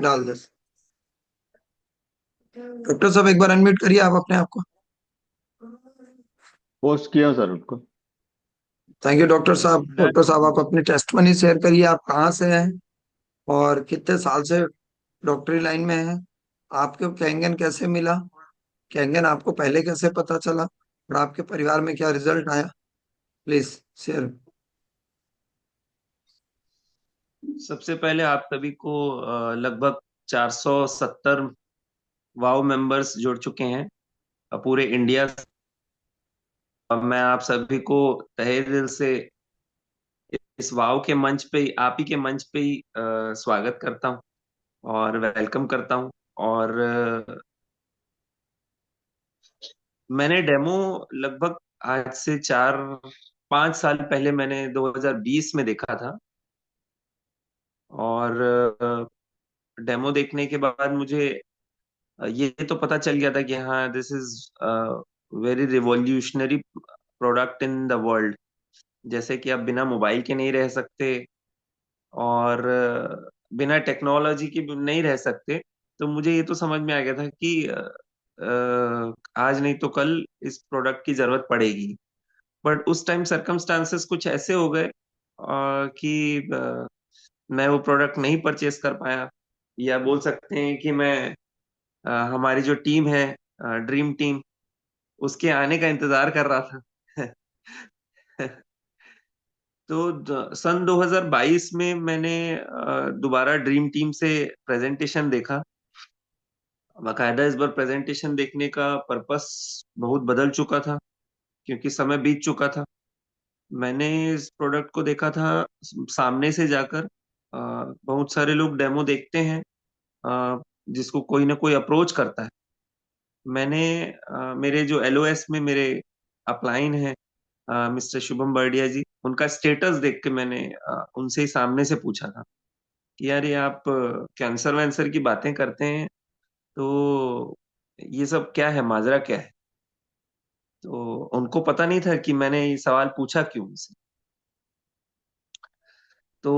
डाल दे। डॉक्टर साहब एक बार अनम्यूट करिए आप अपने आप को। पोस्ट किया सर उसको। थैंक यू डॉक्टर साहब। डॉक्टर साहब आप अपनी टेस्ट मनी शेयर करिए, आप कहाँ से हैं और कितने साल से डॉक्टरी लाइन में हैं। आपको कैंगन कैसे मिला, कैंगन आपको पहले कैसे पता चला, और आपके परिवार में क्या रिजल्ट आया, प्लीज शेयर। सबसे पहले आप सभी को लगभग 470 वाव मेंबर्स जुड़ चुके हैं पूरे इंडिया से। अब मैं आप सभी को तहे दिल से इस वाव के मंच पे आप ही के मंच पे ही स्वागत करता हूँ और वेलकम करता हूँ। और मैंने डेमो लगभग आज से 4-5 साल पहले मैंने 2020 में देखा था। और डेमो देखने के बाद मुझे ये तो पता चल गया था कि हाँ, this is very revolutionary product in the world. जैसे कि आप बिना मोबाइल के नहीं रह सकते और बिना टेक्नोलॉजी के भी नहीं रह सकते। तो मुझे ये तो समझ में आ गया था कि आज नहीं तो कल इस प्रोडक्ट की जरूरत पड़ेगी। बट उस टाइम सरकमस्टांसेस कुछ ऐसे हो गए कि मैं वो प्रोडक्ट नहीं परचेस कर पाया। या बोल सकते हैं कि मैं हमारी जो टीम है, ड्रीम टीम, उसके आने का इंतजार कर रहा था। तो सन 2022 में मैंने दोबारा ड्रीम टीम से प्रेजेंटेशन देखा। बाकायदा इस बार प्रेजेंटेशन देखने का पर्पस बहुत बदल चुका था क्योंकि समय बीत चुका था। मैंने इस प्रोडक्ट को देखा था सामने से जाकर। बहुत सारे लोग डेमो देखते हैं, जिसको कोई ना कोई अप्रोच करता है। मैंने मेरे जो एलओएस में मेरे अपलाइन है, मिस्टर शुभम बर्डिया जी, उनका स्टेटस देख के मैंने उनसे ही सामने से पूछा था कि यार ये आप कैंसर वैंसर की बातें करते हैं, तो ये सब क्या है, माजरा क्या है। तो उनको पता नहीं था कि मैंने ये सवाल पूछा क्यों उनसे। तो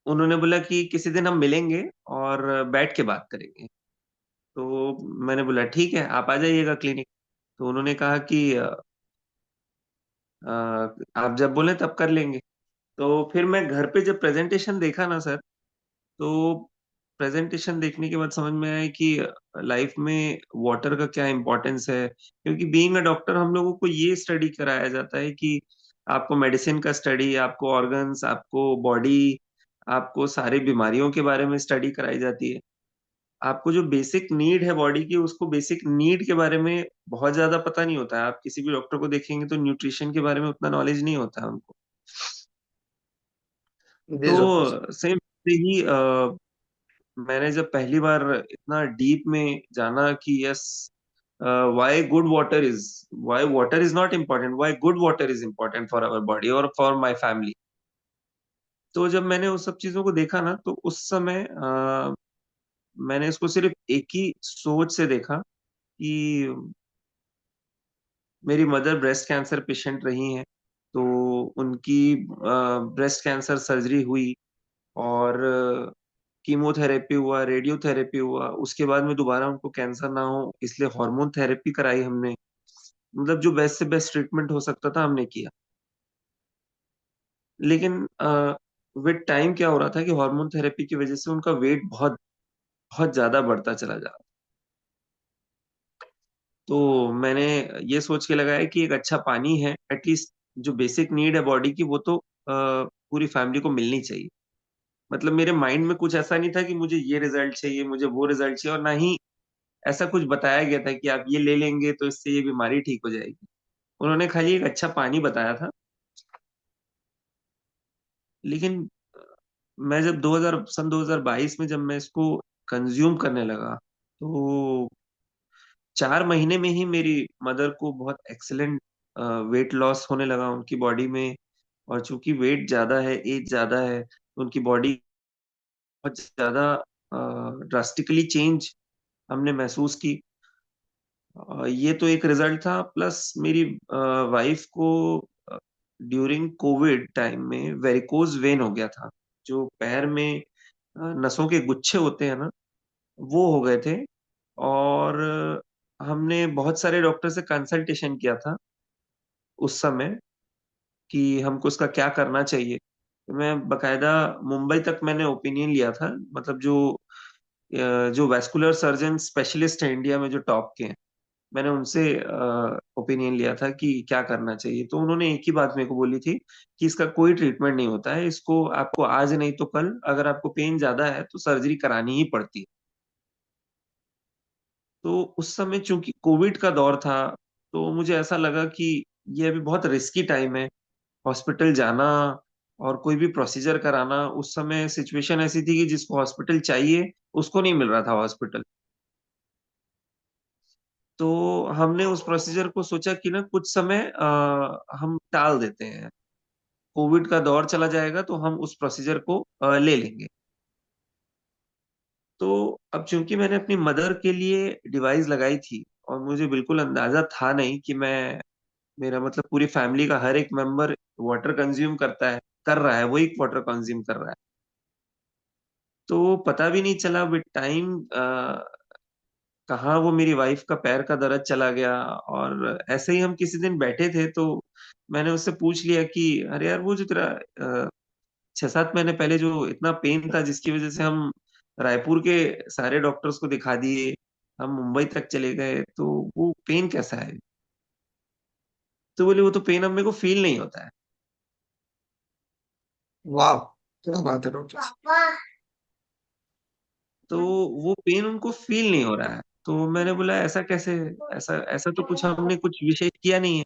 उन्होंने बोला कि किसी दिन हम मिलेंगे और बैठ के बात करेंगे। तो मैंने बोला ठीक है, आप आ जाइएगा क्लिनिक। तो उन्होंने कहा कि आप जब बोले तब कर लेंगे। तो फिर मैं घर पे जब प्रेजेंटेशन देखा ना सर, तो प्रेजेंटेशन देखने के बाद समझ में आया कि लाइफ में वाटर का क्या इम्पोर्टेंस है। क्योंकि बीइंग अ डॉक्टर हम लोगों को ये स्टडी कराया जाता है कि आपको मेडिसिन का स्टडी, आपको ऑर्गन्स, आपको बॉडी, आपको सारी बीमारियों के बारे में स्टडी कराई जाती है। आपको जो बेसिक नीड है बॉडी की, उसको बेसिक नीड के बारे में बहुत ज्यादा पता नहीं होता है। आप किसी भी डॉक्टर को देखेंगे तो न्यूट्रिशन के बारे में उतना नॉलेज नहीं होता है उनको। जी डॉक्टर साहब। तो सेम ही मैंने जब पहली बार इतना डीप में जाना कि yes, why good water is, why water is not important, why good water is important for our body और फॉर माय फैमिली। तो जब मैंने उस सब चीजों को देखा ना, तो उस समय मैंने इसको सिर्फ एक ही सोच से देखा कि मेरी मदर ब्रेस्ट कैंसर पेशेंट रही हैं। तो उनकी ब्रेस्ट कैंसर सर्जरी हुई और कीमोथेरेपी हुआ, रेडियोथेरेपी हुआ। उसके बाद में दोबारा उनको कैंसर ना हो इसलिए हार्मोन थेरेपी कराई हमने। मतलब जो बेस्ट से बेस्ट ट्रीटमेंट हो सकता था हमने किया। लेकिन विद टाइम क्या हो रहा था कि हार्मोन थेरेपी की वजह से उनका वेट बहुत बहुत ज्यादा बढ़ता चला जा रहा। तो मैंने ये सोच के लगाया कि एक अच्छा पानी है, एटलीस्ट जो बेसिक नीड है बॉडी की, वो तो पूरी फैमिली को मिलनी चाहिए। मतलब मेरे माइंड में कुछ ऐसा नहीं था कि मुझे ये रिजल्ट चाहिए, मुझे वो रिजल्ट चाहिए, और ना ही ऐसा कुछ बताया गया था कि आप ये ले लेंगे तो इससे ये बीमारी ठीक हो जाएगी। उन्होंने खाली एक अच्छा पानी बताया था। लेकिन मैं जब 2022 में जब मैं इसको कंज्यूम करने लगा, तो 4 महीने में ही मेरी मदर को बहुत एक्सीलेंट वेट लॉस होने लगा उनकी बॉडी में। और चूंकि वेट ज्यादा है, एज ज्यादा है, तो उनकी बॉडी बहुत ज्यादा ड्रास्टिकली चेंज हमने महसूस की। ये तो एक रिजल्ट था। प्लस मेरी वाइफ को ड्यूरिंग कोविड टाइम में वेरिकोज वेन हो गया था। जो पैर में नसों के गुच्छे होते हैं ना, वो हो गए थे। और हमने बहुत सारे डॉक्टर से कंसल्टेशन किया था उस समय कि हमको उसका क्या करना चाहिए। तो मैं बकायदा मुंबई तक मैंने ओपिनियन लिया था, मतलब जो वैस्कुलर सर्जन स्पेशलिस्ट है इंडिया में जो टॉप के हैं, मैंने उनसे ओपिनियन लिया था कि क्या करना चाहिए। तो उन्होंने एक ही बात मेरे को बोली थी कि इसका कोई ट्रीटमेंट नहीं होता है, इसको आपको आज नहीं तो कल, अगर आपको पेन ज्यादा है तो सर्जरी करानी ही पड़ती है। तो उस समय चूंकि कोविड का दौर था, तो मुझे ऐसा लगा कि ये अभी बहुत रिस्की टाइम है, हॉस्पिटल जाना और कोई भी प्रोसीजर कराना। उस समय सिचुएशन ऐसी थी कि जिसको हॉस्पिटल चाहिए उसको नहीं मिल रहा था हॉस्पिटल। तो हमने उस प्रोसीजर को सोचा कि ना कुछ समय हम टाल देते हैं, कोविड का दौर चला जाएगा तो हम उस प्रोसीजर को ले लेंगे। तो अब चूंकि मैंने अपनी मदर के लिए डिवाइस लगाई थी और मुझे बिल्कुल अंदाजा था नहीं कि मैं, मेरा मतलब पूरी फैमिली का हर एक मेंबर वाटर कंज्यूम करता है, कर रहा है, वही वाटर कंज्यूम कर रहा है। तो पता भी नहीं चला विद टाइम कहाँ वो मेरी वाइफ का पैर का दर्द चला गया। और ऐसे ही हम किसी दिन बैठे थे तो मैंने उससे पूछ लिया कि अरे यार, वो जो तेरा 6-7 महीने पहले जो इतना पेन था जिसकी वजह से हम रायपुर के सारे डॉक्टर्स को दिखा दिए, हम मुंबई तक चले गए, तो वो पेन कैसा है? तो बोले वो तो पेन अब मेरे को फील नहीं होता है। वाह, क्या बात है डॉक्टर साहब। तो वो पेन उनको फील नहीं हो रहा है। तो मैंने बोला ऐसा कैसे? ऐसा ऐसा तो कुछ हमने कुछ विशेष किया नहीं है।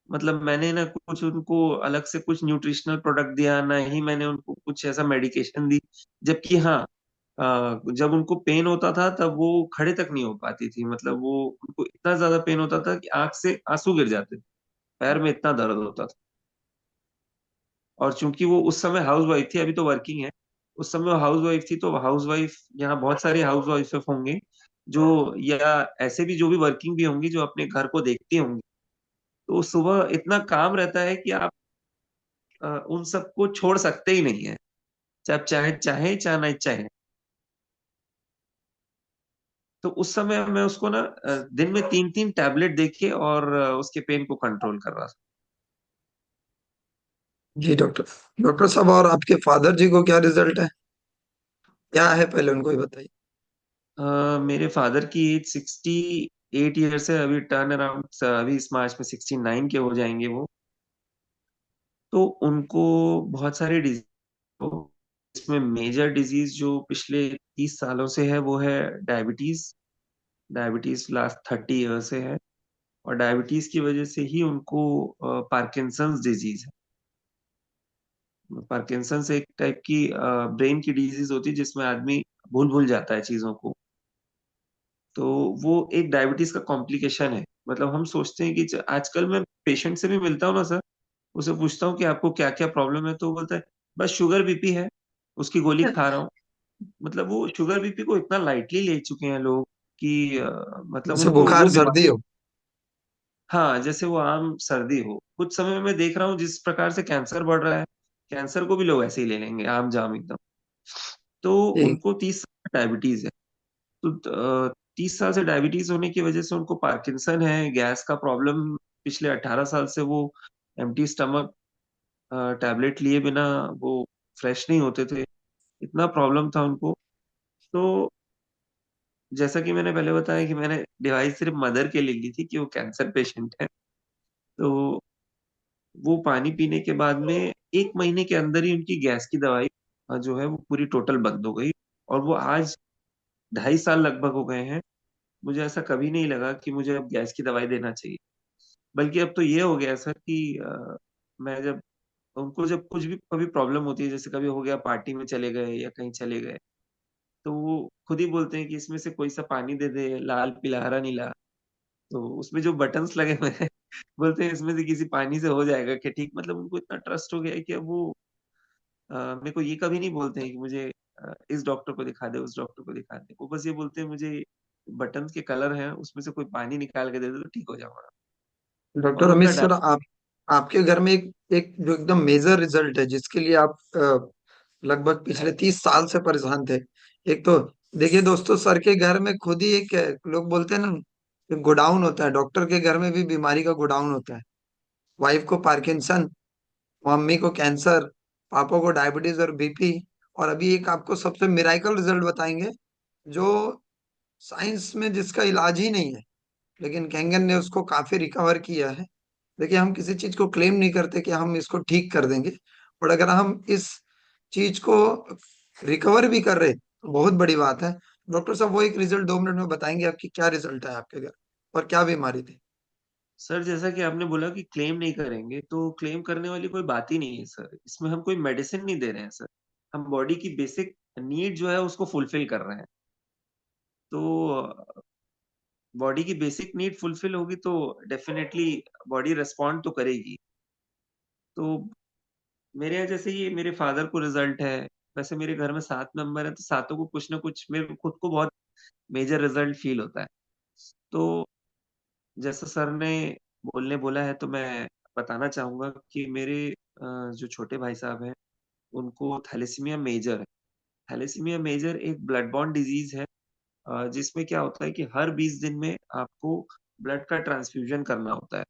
मतलब मैंने ना कुछ उनको अलग से कुछ न्यूट्रिशनल प्रोडक्ट दिया, ना ही मैंने उनको कुछ ऐसा मेडिकेशन दी। जबकि हाँ, जब उनको पेन होता था तब वो खड़े तक नहीं हो पाती थी, मतलब वो, उनको इतना ज्यादा पेन होता था कि आंख से आंसू गिर जाते थे, पैर में इतना दर्द होता था। और चूंकि वो उस समय हाउस वाइफ थी, अभी तो वर्किंग है, उस समय वो हाउस वाइफ थी, तो हाउस वाइफ, यहाँ बहुत सारे हाउस वाइफ होंगे जो, या ऐसे भी जो भी वर्किंग भी होंगी जो अपने घर को देखती होंगी, तो सुबह इतना काम रहता है कि आप उन सबको छोड़ सकते ही नहीं है, चाहे आप चाहे चाहे चाहे नहीं चाहे। तो उस समय मैं उसको ना दिन में 3-3 टैबलेट देके और उसके पेन को कंट्रोल कर रहा जी डॉक्टर, डॉक्टर साहब और आपके फादर जी को क्या रिजल्ट है, क्या है, पहले उनको ही बताइए। था। मेरे फादर की एज 68 ईयर्स है, अभी टर्न अराउंड, अभी इस मार्च में 69 के हो जाएंगे वो। तो उनको बहुत सारे डिजीज, इसमें मेजर डिजीज जो पिछले 30 सालों से है वो है डायबिटीज। डायबिटीज लास्ट 30 ईयर से है। और डायबिटीज की वजह से ही उनको पार्किंसंस डिजीज है। पार्किंसंस एक टाइप की ब्रेन की डिजीज होती है जिसमें आदमी भूल भूल जाता है चीजों को। तो वो एक डायबिटीज का कॉम्प्लिकेशन है। मतलब हम सोचते हैं कि आजकल मैं पेशेंट से भी मिलता हूँ ना सर, उसे पूछता हूँ कि आपको क्या क्या प्रॉब्लम है, तो वो बोलता है बस शुगर बीपी है, उसकी गोली खा रहा हूँ। मतलब वो शुगर बीपी को इतना लाइटली ले चुके हैं लोग कि मतलब जैसे उनको बुखार वो सर्दी बीमारी, हो। हाँ, जैसे वो आम सर्दी हो। कुछ समय में मैं देख रहा हूँ जिस प्रकार से कैंसर बढ़ रहा है, कैंसर को भी लोग ऐसे ही ले लेंगे आम जाम एकदम। तो ठीक। उनको 30 साल डायबिटीज है। तो 30 साल से डायबिटीज होने की वजह से उनको पार्किंसन है, गैस का प्रॉब्लम। पिछले 18 साल से वो एम्प्टी स्टमक टैबलेट लिए बिना वो फ्रेश नहीं होते थे, इतना प्रॉब्लम था उनको। तो जैसा कि मैंने पहले बताया कि मैंने डिवाइस सिर्फ मदर के लिए ली थी कि वो कैंसर पेशेंट है। तो वो पानी पीने के बाद में 1 महीने के अंदर ही उनकी गैस की दवाई जो है वो पूरी टोटल बंद हो गई। और वो आज 2.5 साल लगभग हो गए हैं। मुझे ऐसा कभी नहीं लगा कि मुझे अब गैस की दवाई देना चाहिए। बल्कि अब तो ये हो गया सर कि मैं जब उनको, जब कुछ भी कभी प्रॉब्लम होती है, जैसे कभी हो गया पार्टी में चले गए या कहीं चले गए, तो वो खुद ही बोलते हैं कि इसमें से कोई सा पानी दे दे, लाल पीला हरा नीला। तो उसमें जो बटन्स लगे हुए हैं बोलते हैं इसमें से किसी पानी से हो जाएगा क्या ठीक। मतलब उनको इतना ट्रस्ट हो गया है कि अब वो मेरे को ये कभी नहीं बोलते हैं कि मुझे इस डॉक्टर को दिखा दे, उस डॉक्टर को दिखा दे। वो बस ये बोलते हैं मुझे बटन्स के कलर हैं उसमें से कोई पानी निकाल के दे दे तो ठीक हो जाऊंगा। डॉक्टर और अमित उनका सर, आप आपके घर में एक एक जो एकदम मेजर रिजल्ट है जिसके लिए आप लगभग पिछले 30 साल से परेशान थे। एक तो देखिए दोस्तों, सर के घर में खुद ही एक लोग बोलते हैं ना, गोडाउन होता है। डॉक्टर के घर में भी बीमारी का गोडाउन होता है। वाइफ को पार्किंसन, मम्मी को कैंसर, पापा को डायबिटीज और बीपी। और अभी एक आपको सबसे मिराइकल रिजल्ट बताएंगे, जो साइंस में जिसका इलाज ही नहीं है, लेकिन कैंगन ने उसको काफी रिकवर किया है। देखिए, हम किसी चीज को क्लेम नहीं करते कि हम इसको ठीक कर देंगे, और अगर हम इस चीज को रिकवर भी कर रहे तो बहुत बड़ी बात है। डॉक्टर साहब, वो एक रिजल्ट 2 मिनट में बताएंगे आपकी क्या रिजल्ट है आपके घर, और क्या बीमारी थी? सर जैसा कि आपने बोला कि क्लेम नहीं करेंगे, तो क्लेम करने वाली कोई बात ही नहीं है सर। इसमें हम कोई मेडिसिन नहीं दे रहे हैं सर। हम बॉडी की बेसिक नीड जो है उसको फुलफिल कर रहे हैं। तो बॉडी की बेसिक नीड फुलफिल होगी तो डेफिनेटली बॉडी रेस्पॉन्ड तो करेगी। तो मेरे यहाँ जैसे ये मेरे फादर को रिजल्ट है, वैसे मेरे घर में 7 मेंबर है, तो सातों को कुछ ना कुछ मेरे को खुद को बहुत मेजर रिजल्ट फील होता है। तो जैसा सर ने बोलने बोला है, तो मैं बताना चाहूंगा कि मेरे जो छोटे भाई साहब हैं उनको थैलेसीमिया मेजर है। थैलेसीमिया मेजर एक ब्लड बॉर्न डिजीज है, जिसमें क्या होता है कि हर 20 दिन में आपको ब्लड का ट्रांसफ्यूजन करना होता है।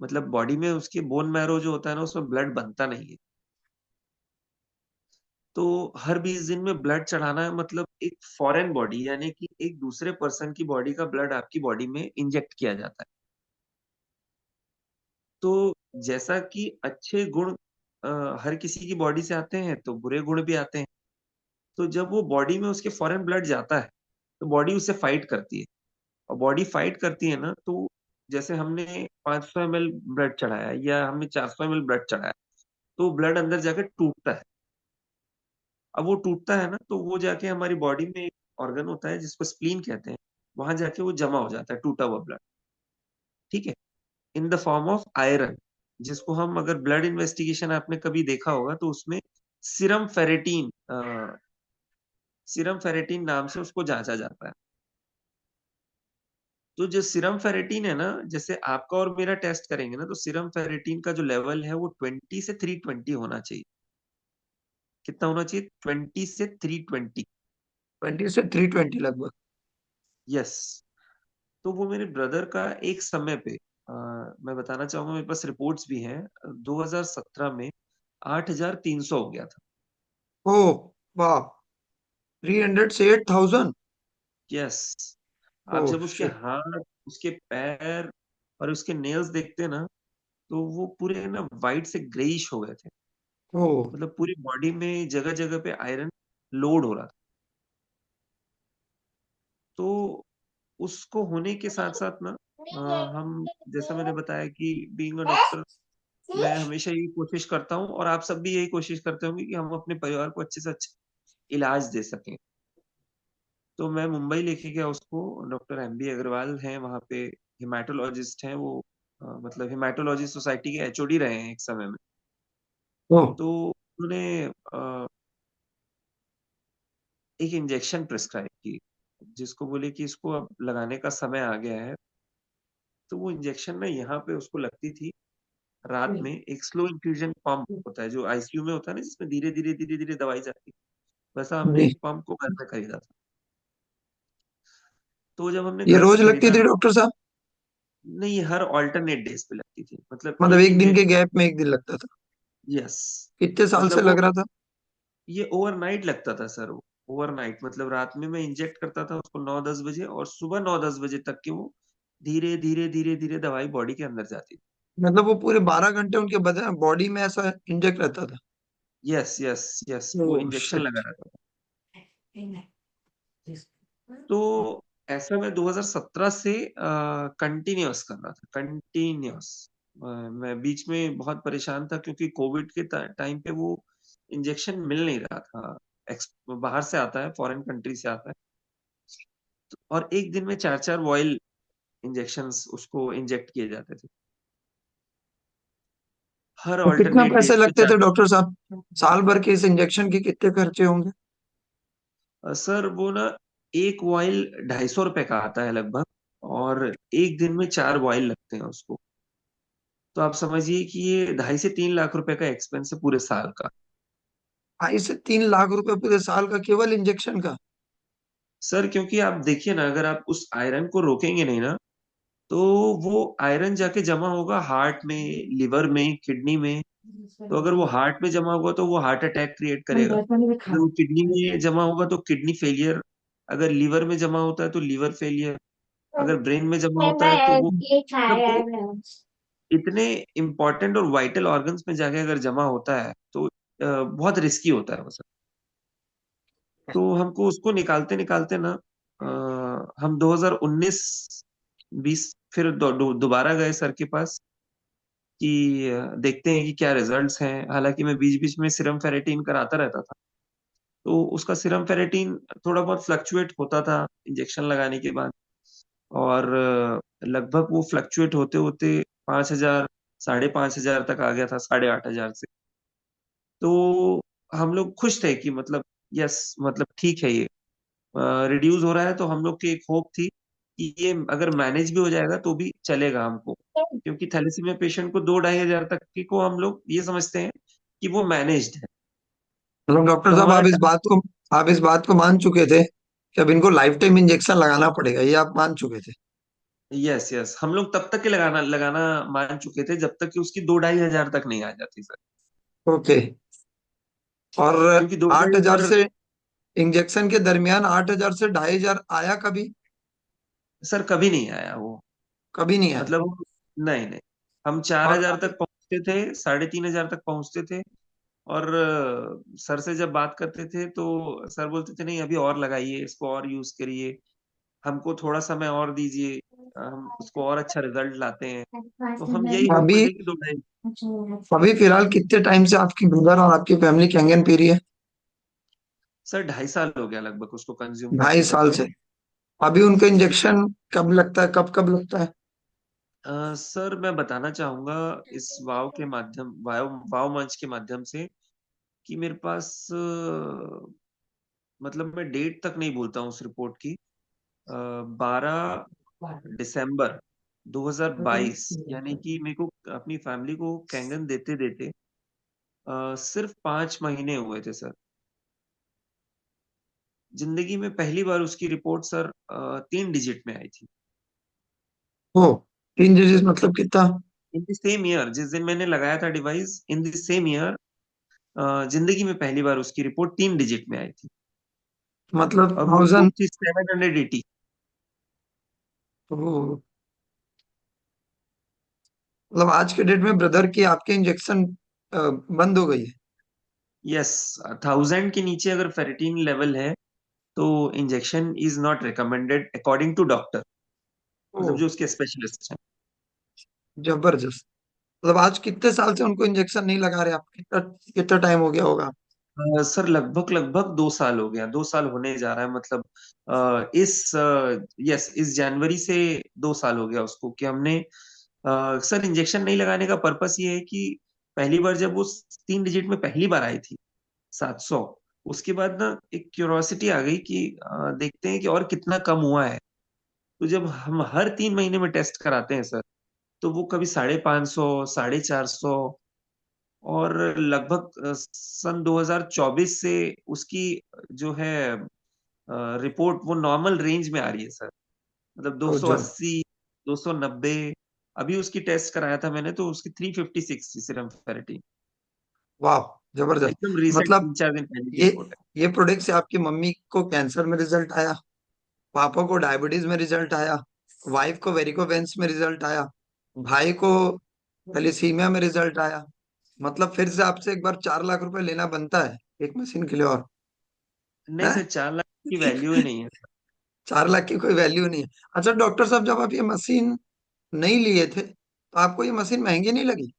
मतलब बॉडी में उसके बोन मैरो जो होता है ना, उसमें ब्लड बनता नहीं है। तो हर 20 दिन में ब्लड चढ़ाना है, मतलब एक फॉरेन बॉडी यानी कि एक दूसरे पर्सन की बॉडी का ब्लड आपकी बॉडी में इंजेक्ट किया जाता है। तो जैसा कि अच्छे गुण हर किसी की बॉडी से आते हैं, तो बुरे गुण भी आते हैं। तो जब वो बॉडी में उसके फॉरेन ब्लड जाता है, तो बॉडी उससे फाइट करती है। और बॉडी फाइट करती है ना, तो जैसे हमने 500 ml ब्लड चढ़ाया या हमने 400 ml ब्लड चढ़ाया, तो ब्लड अंदर जाकर टूटता है। अब वो टूटता है ना, तो वो जाके हमारी बॉडी में एक ऑर्गन होता है जिसको स्प्लीन कहते हैं, वहां जाके वो जमा हो जाता है टूटा हुआ ब्लड। ठीक है, in the form of iron, जिसको हम अगर ब्लड इन्वेस्टिगेशन आपने कभी देखा होगा तो उसमें सीरम फेरेटीन सीरम फेरेटीन नाम से उसको जांचा जाता है। तो जो सीरम फेरेटीन है ना, जैसे आपका और मेरा टेस्ट करेंगे ना, तो सीरम फेरेटीन का जो लेवल है वो 20 से 320 होना चाहिए। कितना होना चाहिए? 20 से 320। 20 से 320 लगभग। यस। तो वो मेरे ब्रदर का एक समय पे, मैं बताना चाहूंगा, मेरे पास रिपोर्ट्स भी हैं, 2017 में 8,300 हो गया था। ओ, वाह! 300 से 8,000? यस। ओ आप जब उसके शिट! हाथ, उसके पैर और उसके नेल्स देखते ना, तो वो पूरे ना वाइट से ग्रेइश हो गए थे। ओ, मतलब पूरी बॉडी में जगह जगह पे आयरन लोड हो रहा था। तो उसको होने के साथ साथ ना, हम, जैसा मैंने बताया कि बीइंग अ डॉक्टर, मैं हमेशा यही कोशिश करता हूँ और आप सब भी यही कोशिश करते होंगे कि हम अपने परिवार को अच्छे से अच्छा इलाज दे सकें। तो मैं मुंबई लेके गया उसको। डॉक्टर एमबी अग्रवाल हैं वहाँ पे, हिमाटोलॉजिस्ट हैं वो। मतलब हिमाटोलॉजी सोसाइटी के एचओडी रहे हैं एक समय में। ओ, तो उन्होंने अ, एक इंजेक्शन प्रिस्क्राइब की, जिसको बोले कि इसको अब लगाने का समय आ गया है। तो वो इंजेक्शन ना यहाँ पे उसको लगती थी रात में। एक स्लो इन्फ्यूजन पंप होता है जो आईसीयू में होता है ना, जिसमें धीरे धीरे धीरे धीरे दवाई जाती है। वैसा हमने जी। एक पंप को घर में खरीदा था। तो जब हमने ये घर पे रोज लगती खरीदा थी ना, डॉक्टर साहब? नहीं, हर ऑल्टरनेट डेज पे लगती थी, मतलब मतलब एक एक दिन दिन में। के गैप में एक दिन लगता था? यस। कितने साल से मतलब वो, लग रहा था? ये ओवरनाइट लगता था सर। वो ओवरनाइट मतलब रात में मैं इंजेक्ट करता था उसको 9-10 बजे, और सुबह 9-10 बजे तक के वो धीरे धीरे धीरे धीरे दवाई बॉडी के अंदर जाती थी। मतलब वो पूरे 12 घंटे उनके बदन बॉडी में ऐसा इंजेक्ट रहता था? यस यस यस, ओ वो इंजेक्शन लगा शिट! रहता था। तो ऐसा मैं 2017 से कंटिन्यूअस कर रहा था, कंटिन्यूअस। मैं बीच में बहुत परेशान था क्योंकि कोविड के टाइम पे वो इंजेक्शन मिल नहीं रहा था। बाहर से आता है, फॉरेन कंट्री से आता है। और एक दिन में 4-4 वॉइल इंजेक्शंस उसको इंजेक्ट किए जाते थे, हर तो कितना ऑल्टरनेट पैसे डेज पे लगते थे 4। डॉक्टर साहब? साल भर के इस इंजेक्शन के कितने खर्चे होंगे? सर वो ना, एक वॉइल 250 रुपए का आता है लगभग, और एक दिन में 4 वॉइल लगते हैं उसको। तो आप समझिए कि ये 2.5 से 3 लाख रुपए का एक्सपेंस है पूरे साल का। 2.5 से 3 लाख रुपए पूरे साल का केवल इंजेक्शन का? सर क्योंकि आप देखिए ना, अगर आप उस आयरन को रोकेंगे नहीं ना, तो वो आयरन जाके जमा होगा हार्ट में, लिवर में, किडनी में। तो अगर वो हार्ट में जमा होगा तो वो हार्ट अटैक क्रिएट करेगा। अगर वो किडनी में जमा होगा तो किडनी फेलियर। अगर लीवर में जमा होता है तो लीवर फेलियर। अगर ब्रेन में जमा होता है तो वो, मतलब वो इतने इंपॉर्टेंट और वाइटल ऑर्गन्स में जाके अगर जमा होता है तो बहुत रिस्की होता है वो सब। तो हमको उसको निकालते निकालते ना, हम 2019 20 फिर दोबारा गए सर के पास कि देखते हैं कि क्या रिजल्ट्स हैं। हालांकि मैं बीच बीच में सीरम फेरेटीन कराता रहता था, तो उसका सीरम फेरेटीन थोड़ा बहुत फ्लक्चुएट होता था इंजेक्शन लगाने के बाद। और लगभग वो फ्लक्चुएट होते होते 5,000, 5,500 तक आ गया था, 8,500 से। तो हम लोग खुश थे कि मतलब यस, मतलब ठीक है, ये रिड्यूस हो रहा है। तो हम लोग की एक होप थी कि ये अगर मैनेज भी हो जाएगा तो भी चलेगा हमको, क्योंकि थैलेसीमिया पेशेंट को 2-2,500 तक की को हम लोग ये समझते हैं कि वो मैनेज्ड है। मतलब डॉक्टर तो साहब हमारा आप इस बात को मान चुके थे कि अब इनको लाइफ टाइम इंजेक्शन लगाना पड़ेगा, ये आप मान चुके थे? यस यस, हम लोग तब तक के लगाना लगाना मान चुके थे जब तक कि उसकी 2-2,500 तक नहीं आ जाती सर। ओके। और क्योंकि दो आठ ढाई हजार हजार से इंजेक्शन के दरमियान 8,000 से 2,500 आया कभी? सर कभी नहीं आया वो। कभी नहीं आया? मतलब नहीं नहीं, हम चार और हजार तक पहुंचते थे, 3,500 तक पहुंचते थे। और सर से जब बात करते थे तो सर बोलते थे नहीं, अभी और लगाइए, इसको और यूज करिए, हमको थोड़ा समय और दीजिए, हम उसको और अच्छा रिजल्ट लाते हैं। तो हम यही होप में अभी थे कि 2-2.5। अभी फिलहाल कितने टाइम से आपकी ब्रदर और आपकी फैमिली कैंगन पी रही है? सर 2.5 साल हो गया लगभग उसको कंज्यूम ढाई करते साल करते। से अभी उनका इंजेक्शन कब लगता है, कब कब लगता है? सर मैं बताना चाहूंगा इस वाव के माध्यम, वाव मंच के माध्यम से, कि मेरे पास मतलब मैं डेट तक नहीं भूलता हूँ उस रिपोर्ट की। 12 दिसंबर 2022, यानी कि मेरे को अपनी फैमिली को कैंगन देते देते सिर्फ 5 महीने हुए थे सर। जिंदगी में पहली बार उसकी रिपोर्ट सर 3 डिजिट में आई थी। ओ, 3 डिजीज मतलब कितना? इन द सेम ईयर, जिस दिन मैंने लगाया था device, in the same year जिंदगी में पहली बार उसकी रिपोर्ट 3 डिजिट में आई थी। मतलब और वो रिपोर्ट थाउजेंड? थी 780। मतलब आज के डेट में ब्रदर की आपके इंजेक्शन बंद हो गई है? यस, 1,000 के नीचे अगर फेरिटीन लेवल है तो injection is not recommended according to doctor, ओ, मतलब जो उसके स्पेशलिस्ट हैं। जबरदस्त। मतलब आज कितने साल से उनको इंजेक्शन नहीं लगा रहे आप? कितना कितना टाइम हो गया होगा? सर लगभग लगभग 2 साल हो गया, 2 साल होने जा रहा है। मतलब यस, इस जनवरी से 2 साल हो गया उसको, कि हमने सर इंजेक्शन नहीं लगाने का पर्पस ये है कि पहली बार जब वो 3 डिजिट में पहली बार आई थी 700, उसके बाद ना एक क्यूरोसिटी आ गई कि देखते हैं कि और कितना कम हुआ है। तो जब हम हर 3 महीने में टेस्ट कराते हैं सर, तो वो कभी 550, 450, और लगभग सन 2024 से उसकी जो है रिपोर्ट वो नॉर्मल रेंज में आ रही है सर। मतलब तो जब 280, 290। अभी उसकी टेस्ट कराया था मैंने तो उसकी 356 थी सीरम फेरेटिन। वाह, जबरदस्त। एकदम रिसेंट, मतलब 3-4 दिन पहले की ये रिपोर्ट है। ये प्रोडक्ट से आपकी मम्मी को कैंसर में रिजल्ट आया, पापा को डायबिटीज में रिजल्ट आया, वाइफ को वेरिकोवेंस में रिजल्ट आया, भाई को थैलेसीमिया में रिजल्ट आया। मतलब फिर से आपसे एक बार 4 लाख रुपए लेना बनता है एक मशीन के लिए और, नहीं है? सर, 4 लाख की वैल्यू ही नहीं है। 4 लाख की कोई वैल्यू नहीं है। अच्छा डॉक्टर साहब, जब आप ये मशीन नहीं लिए थे तो आपको ये मशीन महंगी नहीं लगी?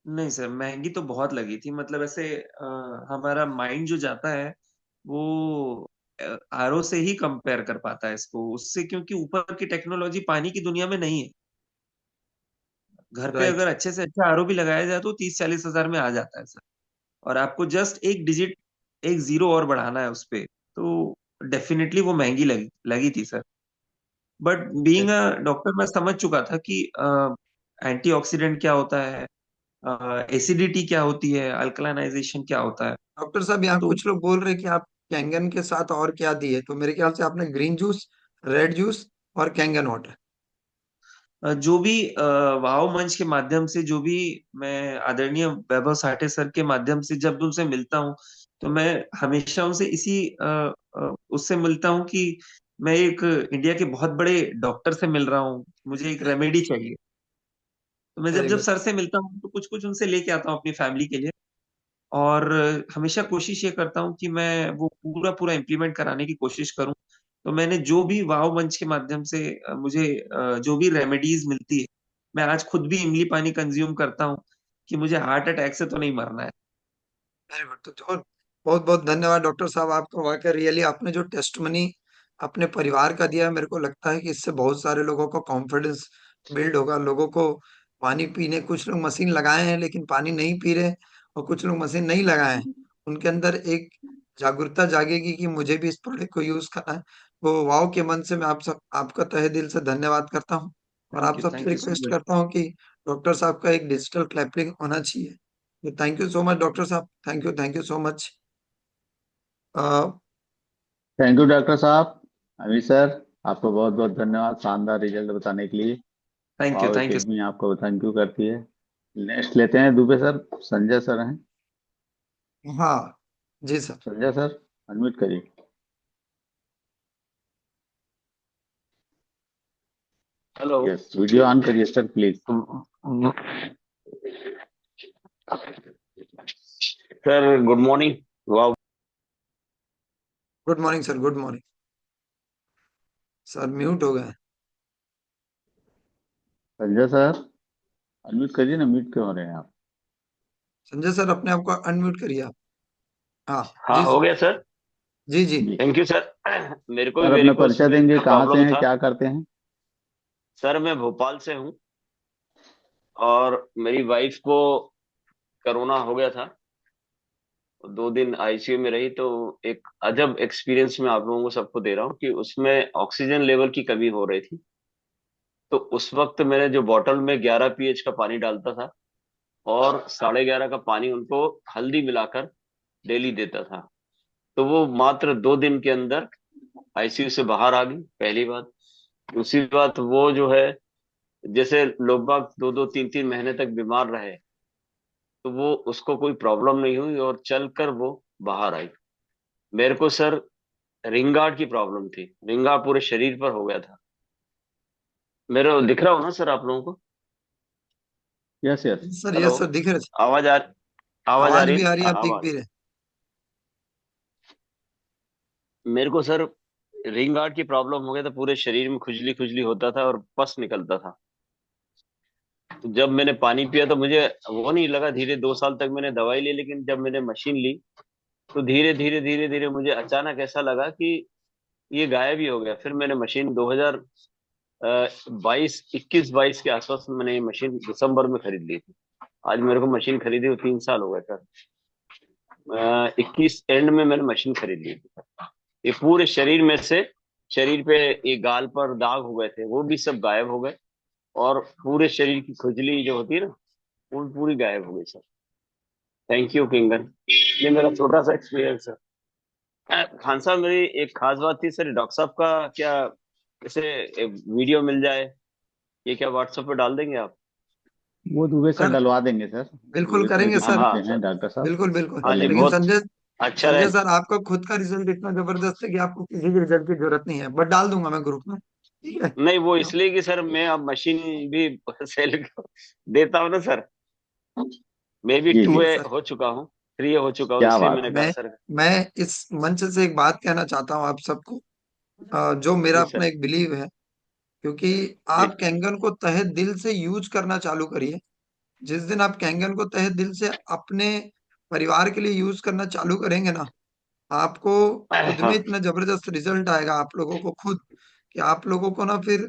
नहीं सर, महंगी तो बहुत लगी थी। मतलब ऐसे हमारा माइंड जो जाता है वो आरओ से ही कंपेयर कर पाता है इसको उससे, क्योंकि ऊपर की टेक्नोलॉजी पानी की दुनिया में नहीं है। घर पे राइट। अगर अच्छे से अच्छा आरओ भी लगाया जाए तो 30-40 हजार में आ जाता है सर। और आपको जस्ट एक डिजिट, एक जीरो और बढ़ाना है उस पे, तो डेफिनेटली वो महंगी लगी लगी थी sir. But being a doctor मैं समझ चुका था कि एंटीऑक्सीडेंट क्या होता है, एसिडिटी क्या होती है, अल्कलाइनाइजेशन क्या होता है। डॉक्टर साहब, यहाँ तो कुछ लोग बोल रहे हैं कि आप कैंगन के साथ और क्या दिए, तो मेरे ख्याल से आपने ग्रीन जूस, रेड जूस और कैंगन वाटर। जो भी वाव मंच के माध्यम से, जो भी मैं आदरणीय वैभव साठे सर के माध्यम से जब उनसे मिलता हूँ, तो मैं हमेशा उनसे इसी उससे मिलता हूँ कि मैं एक इंडिया के बहुत बड़े डॉक्टर से मिल रहा हूँ, मुझे एक रेमेडी चाहिए। तो मैं जब वेरी जब गुड। सर से मिलता हूँ तो कुछ कुछ उनसे लेके आता हूँ अपनी फैमिली के लिए। और हमेशा कोशिश ये करता हूँ कि मैं वो पूरा पूरा इम्प्लीमेंट कराने की कोशिश करूँ। तो मैंने जो भी वाव मंच के माध्यम से मुझे जो भी रेमेडीज मिलती है, मैं आज खुद भी इमली पानी कंज्यूम करता हूँ कि मुझे हार्ट अटैक से तो नहीं मरना है। Very good. तो बहुत बहुत धन्यवाद डॉक्टर साहब आपका, वाकई रियली आपने जो टेस्टमनी अपने परिवार का दिया है, मेरे को लगता है कि इससे बहुत सारे लोगों को कॉन्फिडेंस बिल्ड होगा। लोगों को पानी पीने, कुछ लोग मशीन लगाए हैं लेकिन पानी नहीं पी रहे, और कुछ लोग मशीन नहीं लगाए हैं, उनके अंदर एक जागरूकता जागेगी कि मुझे भी इस प्रोडक्ट को यूज करना है। वो वाव के मन से मैं आप सब आपका तहे दिल से धन्यवाद करता हूँ। और आप सबसे thank you so request much. करता हूँ कि डॉक्टर साहब का एक डिजिटल क्लैपिंग होना चाहिए। Thank you so much doctor साहब, thank you so much. Thank you doctor साहब। अमित सर, आपको बहुत बहुत धन्यवाद शानदार रिजल्ट बताने के लिए। वाव थैंक यू। एकेडमी आपको थैंक यू करती है। नेक्स्ट लेते हैं दुबे सर, संजय सर हैं। हाँ जी सर। संजय सर, अनम्यूट करिए। हेलो। यस, वीडियो ऑन करिए sir please. Sir good morning. वाह। Good morning sir, good morning. Sir mute हो गए। संजय सर, अनम्यूट करिए ना, म्यूट क्यों हो रहे हैं आप? संजय सर अपने आप को अनम्यूट करिए आप। हाँ हाँ जी हो सर। गया सर। जी जी। जी थैंक यू सर। मेरे को भी सर, मेरे अपना को परिचय सुबह देंगे, इतना कहाँ से प्रॉब्लम हैं, था। क्या करते हैं? सर मैं भोपाल से हूँ और मेरी वाइफ को कोरोना हो गया था। 2 दिन आईसीयू में रही, तो एक अजब एक्सपीरियंस मैं आप लोगों को सबको दे रहा हूँ कि उसमें ऑक्सीजन लेवल की कमी हो रही थी। तो उस वक्त मैंने जो बॉटल में 11 pH का पानी डालता था और 11:30 का पानी उनको हल्दी मिलाकर डेली देता था। तो वो मात्र 2 दिन के अंदर आईसीयू से बाहर आ गई, पहली बात। दूसरी बात, वो जो है, जैसे लोग बाग 2-2 3-3 महीने तक बीमार रहे, तो वो उसको कोई प्रॉब्लम नहीं हुई और चलकर वो बाहर आई। मेरे को सर रिंगार्ड की प्रॉब्लम थी, रिंगार्ड पूरे शरीर पर हो गया था। मेरे दिख रहा हो ना सर आप लोगों को? Yes yes. Sir, hello. Yes sir, दिख रहे सर। आवाज आ आवाज आ आवाज रही भी है? आ रही है, हाँ, आप दिख आवाज। भी रहे। मेरे को सर रिंगार्ड की प्रॉब्लम हो गया था, पूरे शरीर में खुजली खुजली होता था और पस निकलता था। तो जब मैंने पानी पिया तो मुझे वो नहीं लगा, धीरे 2 साल तक मैंने दवाई ली, लेकिन जब मैंने मशीन ली तो धीरे धीरे धीरे धीरे मुझे अचानक ऐसा लगा कि ये गायब ही हो गया। फिर मैंने मशीन 2022 21-22 के आसपास में मैंने ये मशीन दिसंबर में खरीद ली थी। आज मेरे को मशीन खरीदे हुए 3 साल हो गए सर। 21 एंड में मैंने मशीन खरीद ली थी। ये पूरे शरीर में से, शरीर पे ये गाल पर दाग हो गए थे, वो भी सब गायब हो गए। और पूरे शरीर की खुजली जो होती है ना, वो पूरी गायब हो गई सर। Thank you किंगन। ये मेरा छोटा सा एक्सपीरियंस है। खान साहब, मेरी एक खास बात थी सर, डॉक्टर साहब का क्या जैसे वीडियो मिल जाए, ये क्या व्हाट्सएप पे डाल देंगे आप? वो दुबे सर सर डलवा देंगे सर। बिल्कुल दुबे सर करेंगे की सर। टीम हाँ से हैं सर। डॉक्टर साहब। बिल्कुल बिल्कुल। हाँ जी, लेकिन बहुत संजय अच्छा रहे। संजय सर, आपका खुद का रिजल्ट इतना जबरदस्त है कि आपको किसी के रिजल्ट की जरूरत नहीं है, बट डाल दूंगा मैं ग्रुप में, ठीक है। नहीं, वो इसलिए कि सर मैं अब मशीन भी सेल देता हूँ ना सर। मैं भी जी टू जी। ए सर, हो चुका हूँ, 3 हो चुका हूँ, क्या इसलिए बात मैंने है। कहा मैं सर। मैं इस मंच से एक बात कहना चाहता हूँ आप सबको। जो मेरा जी अपना सर। एक बिलीव है, क्योंकि जी। आप कैंगन को तहे दिल से यूज करना चालू करिए। जिस दिन आप कैंगन को तहे दिल से अपने परिवार के लिए यूज करना चालू करेंगे ना, आपको खुद में हाँ। इतना जबरदस्त रिजल्ट आएगा आप लोगों को खुद, कि आप लोगों को ना फिर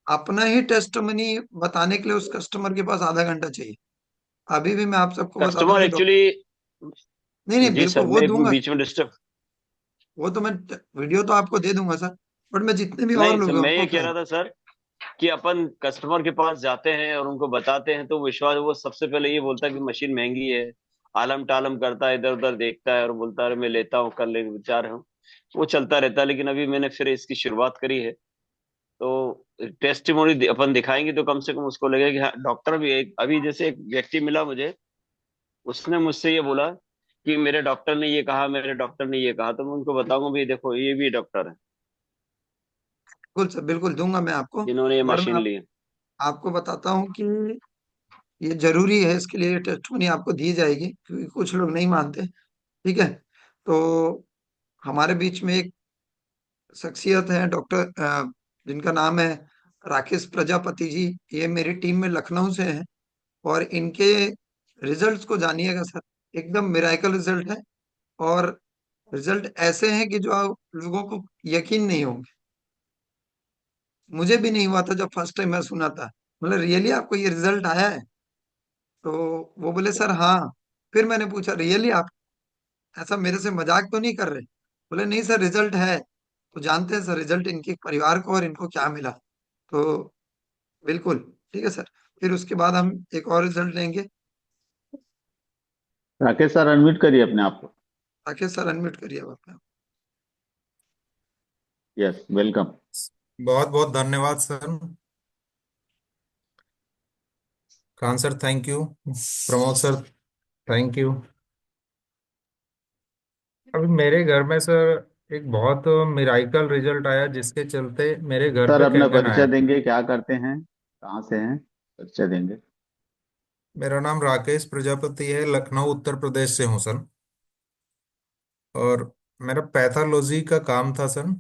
अपना ही टेस्टमनी बताने के लिए उस कस्टमर के पास आधा घंटा चाहिए। अभी भी मैं आप सबको बताता हूँ कस्टमर कि एक्चुअली। नहीं नहीं, जी बिल्कुल सर, वो मैं दूंगा। बीच में डिस्टर्ब। वो तो मैं वीडियो तो आपको दे दूंगा सर, बट मैं जितने भी और नहीं सर, लोग हैं मैं उनको ये कह कह रहा रहा था सर कि अपन कस्टमर के पास जाते हैं और उनको बताते हैं तो विश्वास, वो सबसे पहले ये बोलता है कि मशीन महंगी है, आलम टालम करता है, इधर उधर देखता है और बोलता है अरे मैं लेता हूँ, कर ले विचार हूँ। वो चलता रहता है। लेकिन अभी मैंने फिर इसकी शुरुआत करी है, तो टेस्टिमोनी अपन दिखाएंगे तो कम से कम उसको लगेगा कि हाँ, डॉक्टर भी एक, अभी जैसे एक व्यक्ति मिला मुझे, उसने मुझसे ये बोला कि मेरे डॉक्टर ने ये कहा, मेरे डॉक्टर ने ये कहा, तो मैं उनको बताऊंगा भी देखो ये भी डॉक्टर है बिल्कुल सर, बिल्कुल दूंगा मैं आपको। जिन्होंने ये और मैं मशीन ली है। आपको बताता हूँ कि ये जरूरी है, इसके लिए टेस्टमनी आपको दी जाएगी, क्योंकि कुछ लोग नहीं मानते। ठीक है। तो हमारे बीच में एक शख्सियत है डॉक्टर, जिनका नाम है राकेश प्रजापति जी। ये मेरी टीम में लखनऊ से हैं। और इनके रिजल्ट्स को जानिएगा सर, एकदम मिराकल रिजल्ट है। और रिजल्ट ऐसे हैं कि जो आप लोगों को यकीन नहीं होंगे। मुझे भी नहीं हुआ था जब फर्स्ट टाइम मैं सुना था। मतलब रियली आपको ये रिजल्ट आया है? तो वो बोले सर हाँ। फिर मैंने पूछा रियली आप ऐसा मेरे से मजाक तो नहीं कर रहे? बोले नहीं सर, रिजल्ट है। तो जानते हैं सर रिजल्ट इनके परिवार को और इनको क्या मिला। तो बिल्कुल ठीक है सर। फिर उसके बाद हम एक और रिजल्ट लेंगे। राकेश सर, अनम्यूट करिए अपने आप को। राकेश सर अनम्यूट करिए आप अपना। Yes, welcome. बहुत बहुत धन्यवाद sir. Khan sir thank you, Pramod sir thank you. अभी मेरे घर में सर एक बहुत मिराइकल रिजल्ट आया, जिसके चलते मेरे घर सर पे अपना कैंगन परिचय आया। देंगे, क्या करते हैं, कहाँ से हैं, परिचय देंगे। मेरा नाम राकेश प्रजापति है, लखनऊ उत्तर प्रदेश से हूँ सर। और मेरा पैथोलॉजी का काम था सर,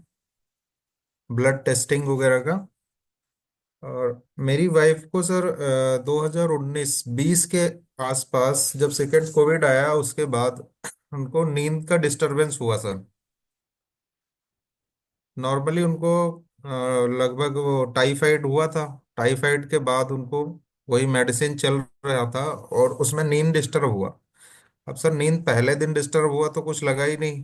ब्लड टेस्टिंग वगैरह का। और मेरी वाइफ को सर 2019-20 के आसपास, जब सेकेंड कोविड आया, उसके बाद उनको नींद का डिस्टरबेंस हुआ सर। नॉर्मली उनको लगभग वो टाइफाइड हुआ था। टाइफाइड के बाद उनको वही मेडिसिन चल रहा था, और उसमें नींद डिस्टर्ब हुआ। अब सर नींद पहले दिन डिस्टर्ब हुआ तो कुछ लगा ही नहीं।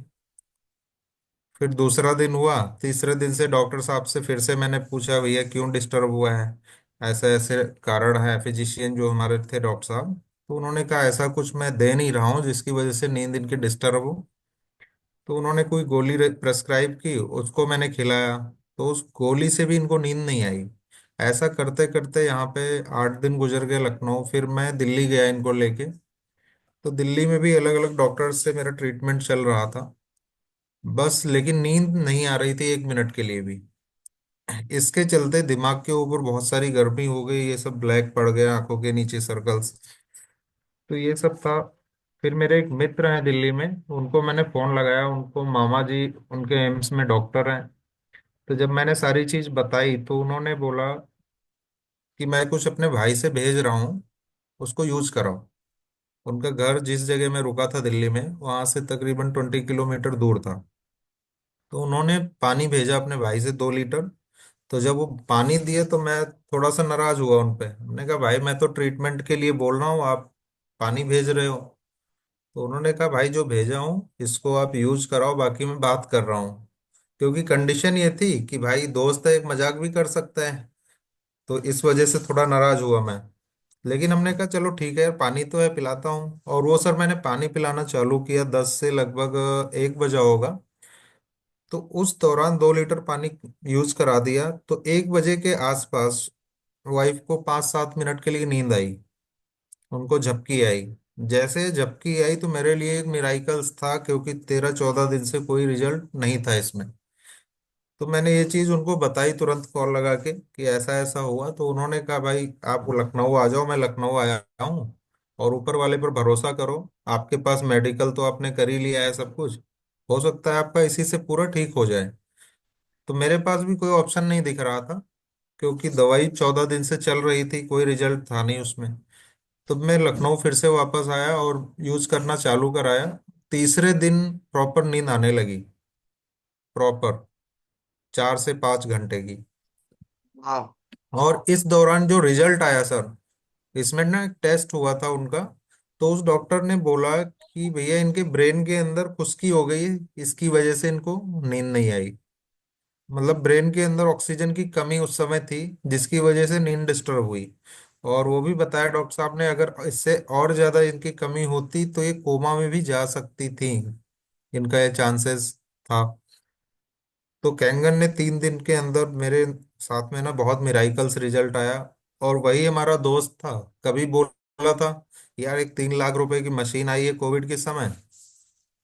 फिर दूसरा दिन हुआ, तीसरे दिन से डॉक्टर साहब से फिर से मैंने पूछा भैया क्यों डिस्टर्ब हुआ है, ऐसे ऐसे कारण है। फिजिशियन जो हमारे थे डॉक्टर साहब, तो उन्होंने कहा ऐसा कुछ मैं दे नहीं रहा हूँ जिसकी वजह से नींद इनकी डिस्टर्ब हो। तो उन्होंने कोई गोली प्रेस्क्राइब की, उसको मैंने खिलाया। तो उस गोली से भी इनको नींद नहीं आई। ऐसा करते करते यहाँ पे 8 दिन गुजर गए लखनऊ। फिर मैं दिल्ली गया इनको लेके। तो दिल्ली में भी अलग अलग डॉक्टर्स से मेरा ट्रीटमेंट चल रहा था। बस लेकिन नींद नहीं आ रही थी 1 मिनट के लिए भी। इसके चलते दिमाग के ऊपर बहुत सारी गर्मी हो गई, ये सब ब्लैक पड़ गया, आंखों के नीचे सर्कल्स। तो ये सब था। फिर मेरे एक मित्र हैं दिल्ली में, उनको मैंने फोन लगाया। उनको मामा जी उनके एम्स में डॉक्टर हैं। तो जब मैंने सारी चीज बताई तो उन्होंने बोला कि मैं कुछ अपने भाई से भेज रहा हूँ, उसको यूज कराओ। उनका घर जिस जगह में रुका था दिल्ली में, वहां से तकरीबन 20 किलोमीटर दूर था। तो उन्होंने पानी भेजा अपने भाई से 2 लीटर। तो जब वो पानी दिए तो मैं थोड़ा सा नाराज हुआ उन पे। हमने कहा भाई मैं तो ट्रीटमेंट के लिए बोल रहा हूँ, आप पानी भेज रहे हो। तो उन्होंने कहा भाई जो भेजा हूँ इसको आप यूज कराओ, बाकी मैं बात कर रहा हूँ। क्योंकि कंडीशन ये थी कि भाई दोस्त है, एक मजाक भी कर सकता है। तो इस वजह से थोड़ा नाराज हुआ मैं। लेकिन हमने कहा चलो ठीक है यार, पानी तो है, पिलाता हूँ। और वो सर मैंने पानी पिलाना चालू किया 10 से लगभग 1 बजा होगा। तो उस दौरान 2 लीटर पानी यूज करा दिया। तो 1 बजे के आसपास वाइफ को 5-7 मिनट के लिए नींद आई, उनको झपकी आई। जैसे झपकी आई तो मेरे लिए एक मिराइकल्स था, क्योंकि 13-14 दिन से कोई रिजल्ट नहीं था इसमें। तो मैंने ये चीज उनको बताई तुरंत कॉल लगा के कि ऐसा ऐसा हुआ। तो उन्होंने कहा भाई आप लखनऊ आ जाओ। मैं लखनऊ आया हूँ। और ऊपर वाले पर भरोसा करो, आपके पास मेडिकल तो आपने कर ही लिया है सब कुछ, हो सकता है आपका इसी से पूरा ठीक हो जाए। तो मेरे पास भी कोई ऑप्शन नहीं दिख रहा था, क्योंकि दवाई 14 दिन से चल रही थी, कोई रिजल्ट था नहीं उसमें। तो मैं लखनऊ फिर से वापस आया और यूज करना चालू कराया। तीसरे दिन प्रॉपर नींद आने लगी, प्रॉपर 4 से 5 घंटे की। वाह। और इस दौरान जो रिजल्ट आया सर, इसमें ना एक टेस्ट हुआ था उनका। तो उस डॉक्टर ने बोला कि भैया इनके ब्रेन के अंदर खुश्की हो गई, इसकी वजह से इनको नींद नहीं आई। मतलब ब्रेन के अंदर ऑक्सीजन की कमी उस समय थी, जिसकी वजह से नींद डिस्टर्ब हुई। और वो भी बताया डॉक्टर साहब ने, अगर इससे और ज्यादा इनकी कमी होती तो ये कोमा में भी जा सकती थी, इनका ये चांसेस था। तो कैंगन ने 3 दिन के अंदर मेरे साथ में ना बहुत मिराइकल्स रिजल्ट आया। और वही हमारा दोस्त था, कभी बोला था यार एक 3 लाख रुपए की मशीन आई है कोविड के समय,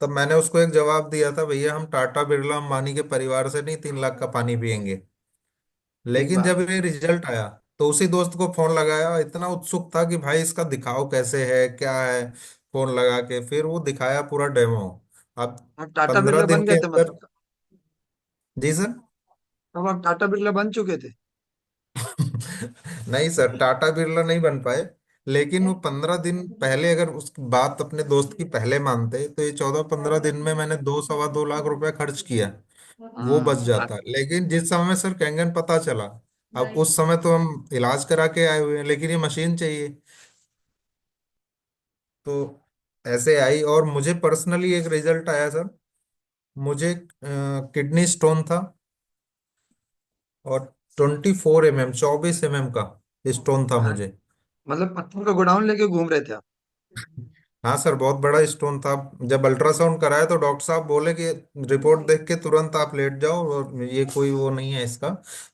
तब मैंने उसको एक जवाब दिया था, भैया हम टाटा बिरला अंबानी के परिवार से नहीं 3 लाख का पानी पियेंगे। ठीक लेकिन बात। जब ये रिजल्ट आया तो उसी दोस्त को फोन लगाया, इतना उत्सुक था कि भाई इसका दिखाओ कैसे है क्या है। फोन लगा के फिर वो दिखाया पूरा डेमो। अब आप टाटा 15 बिरला दिन बन के गए थे अंदर। मतलब? जी सर। अब आप टाटा बिरला बन चुके थे? नहीं सर, टाटा बिरला नहीं बन पाए। लेकिन वो 15 दिन पहले अगर उसकी बात अपने दोस्त की पहले मानते तो ये 14-15 दिन में मैंने 2 सवा 2 लाख रुपए खर्च किया, वो बच बात। जाता। लेकिन जिस समय में सर कैंगन पता चला, अब उस समय तो हम इलाज करा के आए हुए हैं, लेकिन ये मशीन चाहिए। तो ऐसे आई, और मुझे पर्सनली एक रिजल्ट आया सर। मुझे किडनी स्टोन था, और 24 mm, 24 mm का स्टोन था हाँ, मुझे। मतलब पत्थर का गोडाउन लेके घूम रहे थे आप? हाँ सर, बहुत बड़ा स्टोन था। जब अल्ट्रासाउंड कराया तो डॉक्टर साहब बोले कि रिपोर्ट देख के तुरंत आप लेट जाओ, और ये कोई वो नहीं है, इसका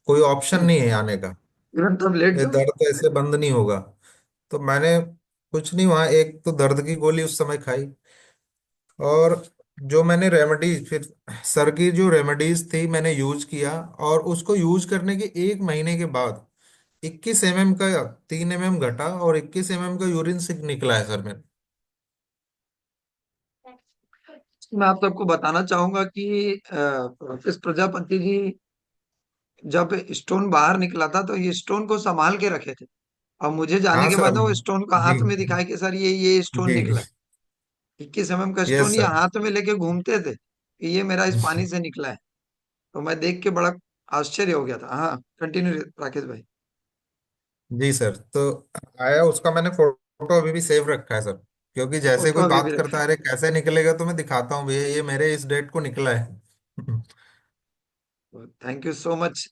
कोई ऑप्शन नहीं है आने का, तुरंत आप लेट ये जाओ। दर्द ऐसे बंद नहीं होगा। तो मैंने कुछ नहीं, वहाँ एक तो दर्द की गोली उस समय खाई, और जो मैंने रेमेडीज फिर सर की जो रेमेडीज थी मैंने यूज किया। और उसको यूज करने के 1 महीने के बाद 21 mm का 3 mm घटा, और 21 mm का यूरिन सिक निकला है सर मेरे। मैं आप सबको बताना चाहूंगा कि प्रोफेसर प्रजापति जी जब स्टोन बाहर निकला था तो ये स्टोन को संभाल के रखे थे, और मुझे जाने हाँ के सर। बाद वो स्टोन को जी हाथ में दिखाए कि सर ये स्टोन जी। निकला है। 21 mm का स्टोन यस ये सर। हाथ में लेके घूमते थे कि ये मेरा इस पानी से निकला है। तो मैं देख के बड़ा आश्चर्य हो गया था। हाँ, कंटिन्यू राकेश भाई। जी सर। तो आया उसका, मैंने फोटो अभी भी सेव रखा है सर, क्योंकि जैसे फोटो कोई अभी भी बात रखे करता हैं? है अरे कैसे निकलेगा, तो मैं दिखाता हूँ भैया ये मेरे इस डेट को निकला है। Thank you so much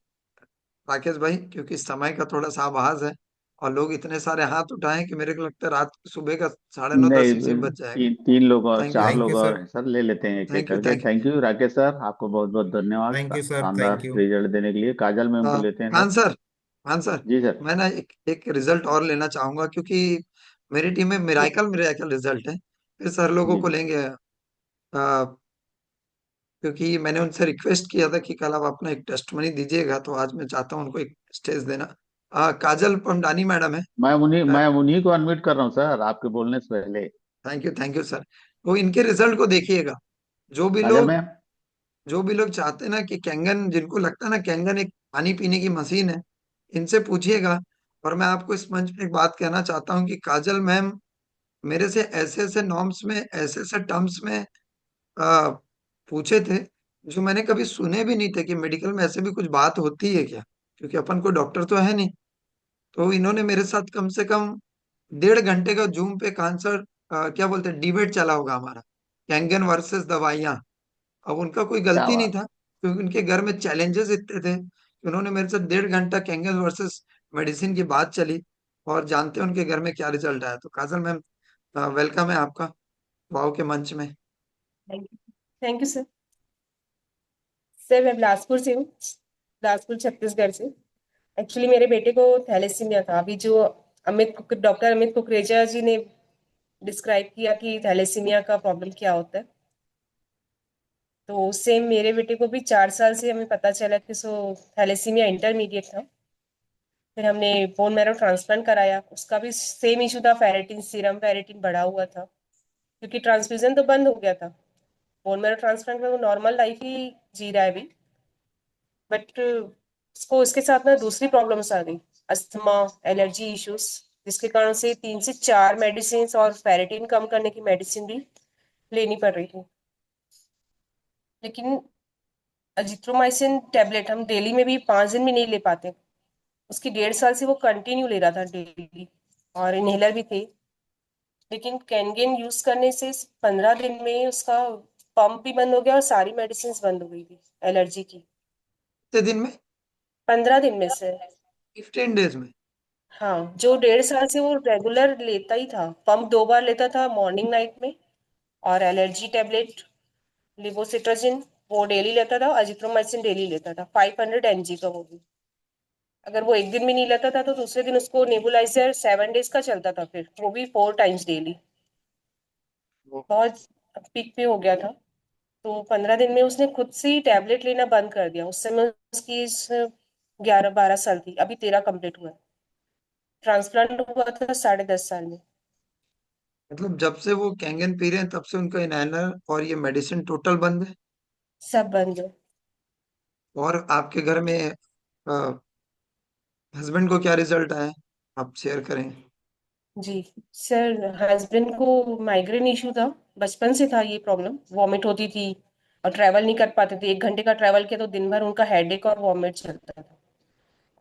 Rakesh भाई, क्योंकि समय का थोड़ा सा आभास है और लोग इतने सारे हाथ उठाए कि मेरे को लगता है रात सुबह का 9:30 10 इसी में नहीं, बच जाएगा। तीन लोग और, थैंक यू चार सर। थैंक लोग यू और सर। हैं सर, ले लेते हैं एक एक थैंक यू करके। Thank thank you Rakesh sir, आपको बहुत बहुत धन्यवाद थैंक यू सर। थैंक शानदार यू। रिजल्ट देने के लिए। काजल मैम को लेते हैं Khan sir. Sir. Khan sir, जी सर। मैं ना एक रिजल्ट और लेना चाहूंगा, क्योंकि मेरी टीम में मिराकल मिराकल रिजल्ट है। फिर सर लोगों जी को जी। लेंगे, क्योंकि मैंने उनसे रिक्वेस्ट किया था कि कल आप अपना एक टेस्ट मनी दीजिएगा, तो आज मैं चाहता हूँ उनको एक स्टेज देना। काजल पमडानी मैडम है। मैं उन्हीं को अनम्यूट कर रहा हूँ सर, आपके बोलने से पहले। Thank you sir. तो इनके रिजल्ट को देखिएगा। जो भी काजल लोग मैम। जो भी लोग चाहते हैं ना कि कैंगन, जिनको लगता है ना कैंगन एक पानी पीने की मशीन है, इनसे पूछिएगा। और मैं आपको इस मंच पे एक बात कहना चाहता हूँ कि काजल मैम मेरे से ऐसे ऐसे नॉर्म्स में, ऐसे ऐसे टर्म्स में आ, पूछे थे जो मैंने कभी सुने भी नहीं थे, कि मेडिकल में ऐसे भी कुछ बात होती है क्या, क्योंकि अपन को डॉक्टर तो है नहीं। तो इन्होंने मेरे साथ कम से कम 1.5 घंटे का जूम पे आंसर, क्या बोलते हैं, डिबेट चला होगा हमारा, कैंगन वर्सेस दवाइयाँ। अब उनका कोई क्या गलती नहीं बात। था, क्योंकि उनके घर में चैलेंजेस इतने थे कि उन्होंने मेरे साथ 1.5 घंटा कैंगन वर्सेस मेडिसिन की बात चली। और जानते हैं उनके घर में क्या रिजल्ट आया। तो काजल मैम, वेलकम है आपका वाव के मंच में। Thank you sir. सर मैं बिलासपुर से हूँ, बिलासपुर छत्तीसगढ़ से। एक्चुअली मेरे बेटे को थैलेसीमिया था। अभी जो डॉक्टर अमित कुकरेजा जी ने डिस्क्राइब किया कि थैलेसीमिया का प्रॉब्लम क्या होता है, तो सेम मेरे बेटे को भी 4 साल से हमें पता चला कि सो थैलेसीमिया इंटरमीडिएट था। फिर हमने बोन मैरो ट्रांसप्लांट कराया, उसका भी सेम इशू था, फेरेटिन, सीरम फेरेटिन बढ़ा हुआ था, क्योंकि ट्रांसफ्यूजन तो बंद हो गया था। बोन मैरो ट्रांसप्लांट में वो नॉर्मल लाइफ ही जी रहा है अभी, बट उसको इसके साथ ना दूसरी प्रॉब्लम्स आ गई, अस्थमा, एलर्जी इश्यूज, जिसके कारण से 3 से 4 मेडिसिन और फेरेटिन कम करने की मेडिसिन भी लेनी पड़ रही थी। लेकिन अजिथ्रोमाइसिन टेबलेट हम डेली में भी 5 दिन में नहीं ले पाते। उसकी 1.5 साल से वो कंटिन्यू ले रहा था डेली, और इनहेलर भी थे। लेकिन कैनगेन यूज करने से 15 दिन में उसका पंप भी बंद हो गया और सारी मेडिसिन बंद हो गई थी एलर्जी की। कितने दिन में? 15 दिन में से। 15 डेज में? हाँ, जो 1.5 साल से वो रेगुलर लेता ही था, पंप 2 बार लेता था, मॉर्निंग नाइट में। और एलर्जी टेबलेट लिवोसिट्राजिन वो डेली लेता था, अजिथ्रोमाइसिन डेली लेता था, 500 mg का वो भी। अगर वो एक दिन भी नहीं लेता था तो दूसरे दिन उसको नेबुलाइजर 7 डेज का चलता था, फिर वो भी 4 टाइम्स डेली। बहुत पीक पे हो गया था। तो 15 दिन में उसने खुद से ही टैबलेट लेना बंद कर दिया। उस समय उसकी 11-12 साल थी, अभी 13 कंप्लीट हुआ। ट्रांसप्लांट हुआ था 10.5 साल में। मतलब जब से वो कैंगन पी रहे हैं तब से उनका इनहेलर और ये मेडिसिन टोटल बंद है? सब बंद है। और आपके घर में हस्बैंड को क्या रिजल्ट आया, आप शेयर करें। जी सर, हस्बैंड को माइग्रेन इशू था, बचपन से था ये प्रॉब्लम, वॉमिट होती थी और ट्रैवल नहीं कर पाते थे। 1 घंटे का ट्रैवल किया तो दिन भर उनका हेडेक और वॉमिट चलता था।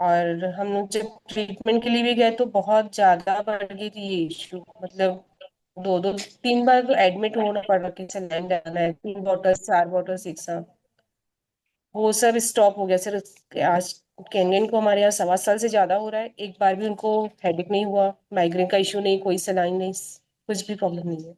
और हम लोग जब ट्रीटमेंट के लिए भी गए तो बहुत ज्यादा बढ़ गई थी ये इशू। मतलब 2-3 बार तो एडमिट होना पड़ा कि सलाइन डालना है, 3 बॉटल 4 बॉटल एक साथ। वो सब स्टॉप हो गया सर। आज कैंगन को हमारे यहाँ 1.25 साल से ज्यादा हो रहा है, एक बार भी उनको हेडेक नहीं हुआ, माइग्रेन का इशू नहीं, कोई सलाइन नहीं, कुछ भी प्रॉब्लम नहीं है।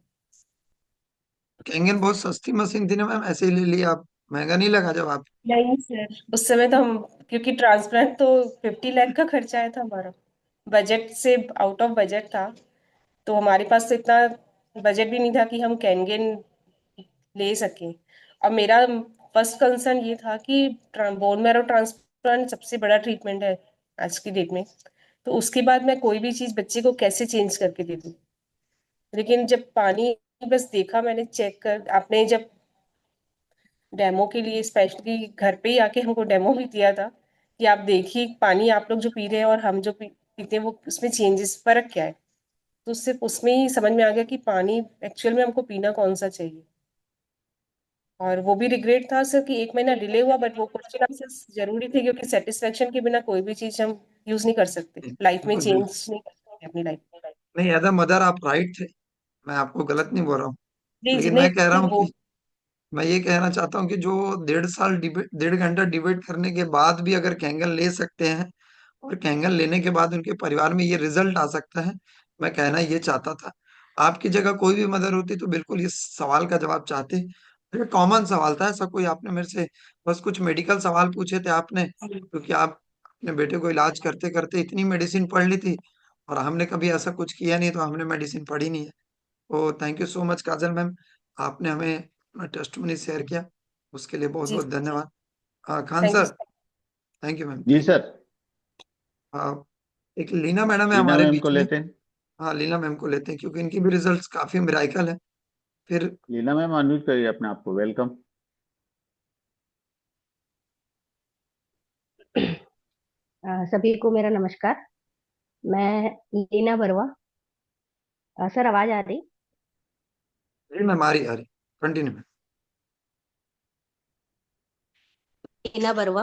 कैंगन बहुत सस्ती मशीन थी ना मैम, ऐसे ही ले लिया आप? महंगा नहीं लगा जब आप? नहीं सर, उस समय तो हम, क्योंकि ट्रांसप्लांट तो 50 लाख का खर्चा आया था हमारा, बजट से आउट ऑफ बजट था। तो हमारे पास तो इतना बजट भी नहीं था कि हम कैनगेन ले सकें। और मेरा फर्स्ट कंसर्न ये था कि बोन मैरो ट्रांसप्लांट सबसे बड़ा ट्रीटमेंट है आज की डेट में। तो उसके बाद मैं कोई भी चीज बच्चे को कैसे चेंज करके दे दूं। लेकिन जब पानी बस देखा मैंने, चेक कर, आपने जब डेमो के लिए स्पेशली घर पे ही आके हमको डेमो भी दिया था कि आप देखिए पानी आप लोग जो पी रहे हैं और हम जो पीते हैं वो उसमें चेंजेस, फर्क क्या है। तो सिर्फ उसमें ही समझ में आ गया कि पानी एक्चुअल में हमको पीना कौन सा चाहिए। और वो भी रिग्रेट था सर कि 1 महीना डिले हुआ, बट वो क्वेश्चन आंसर्स जरूरी थे, क्योंकि सेटिस्फेक्शन के बिना कोई भी चीज हम यूज नहीं कर सकते, लाइफ में बिल्कुल बिल्कुल। चेंज नहीं कर सकते अपनी लाइफ में। नहीं, एज अ मदर आप राइट थे, मैं आपको गलत नहीं बोल रहा हूँ। जी जी, लेकिन मैं कह रहा नहीं हूँ वो। कि मैं ये कहना चाहता हूँ कि जो 1.5 साल डिबेट, 1.5 घंटा डिबेट करने के बाद भी अगर कैंगन ले सकते हैं और कैंगन लेने के बाद उनके परिवार में ये रिजल्ट आ सकता है, मैं कहना ये चाहता था। आपकी जगह कोई भी मदर होती तो बिल्कुल इस सवाल का जवाब चाहती। ये कॉमन सवाल था, ऐसा कोई आपने मेरे से बस कुछ मेडिकल सवाल पूछे थे आपने, क्योंकि आप अपने बेटे को इलाज करते करते इतनी मेडिसिन पढ़ ली थी, और हमने कभी ऐसा कुछ किया नहीं, तो हमने मेडिसिन पढ़ी नहीं है। तो thank you so much Kajal ma'am, आपने हमें अपना टेस्टमनी शेयर किया, उसके लिए बहुत जी, बहुत धन्यवाद। Khan thank you. Sir, thank you ma'am, जी थैंक यू। सर। एक लीना मैडम है रीना हमारे मैम बीच को में। लेते हैं। हाँ, लीना मैम को लेते हैं क्योंकि इनकी भी रिजल्ट्स काफी मिराकल है। फिर लीना मैम अनम्यूट करिए अपने आप को। वेलकम। सभी को मेरा नमस्कार। मैं लीना बरवा। सर आवाज आ रही? फिर मैम आ रही कंटिन्यू मैम। लीना बरवा,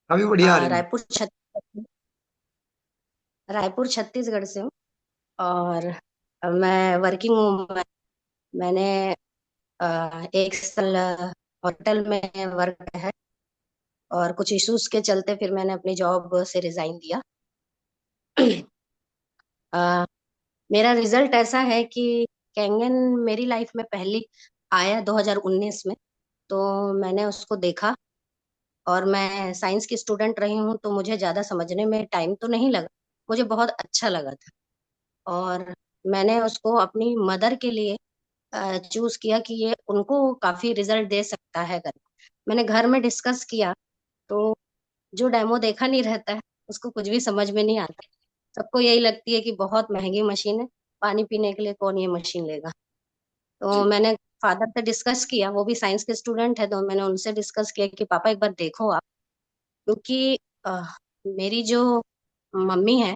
अभी बढ़िया आ रही मैम। रायपुर छत्तीसगढ़ से हूँ। और मैं वर्किंग हूँ। मैंने 1 साल होटल में वर्क है, और कुछ इश्यूज के चलते फिर मैंने अपनी जॉब से रिजाइन दिया। अ, मेरा रिजल्ट ऐसा है कि कैंगन मेरी लाइफ में पहली आया 2019 में। तो मैंने उसको देखा, और मैं साइंस की स्टूडेंट रही हूँ तो मुझे ज़्यादा समझने में टाइम तो नहीं लगा। मुझे बहुत अच्छा लगा था, और मैंने उसको अपनी मदर के लिए चूज किया कि ये उनको काफी रिजल्ट दे सकता है करके। मैंने घर में डिस्कस किया, तो जो डेमो देखा नहीं रहता है उसको कुछ भी समझ में नहीं आता। सबको यही लगती है कि बहुत महंगी मशीन है, पानी पीने के लिए कौन ये मशीन लेगा। तो जी मैंने फादर से डिस्कस किया, वो भी साइंस के स्टूडेंट है, तो मैंने उनसे डिस्कस किया कि पापा एक बार देखो आप। क्योंकि मेरी जो मम्मी है,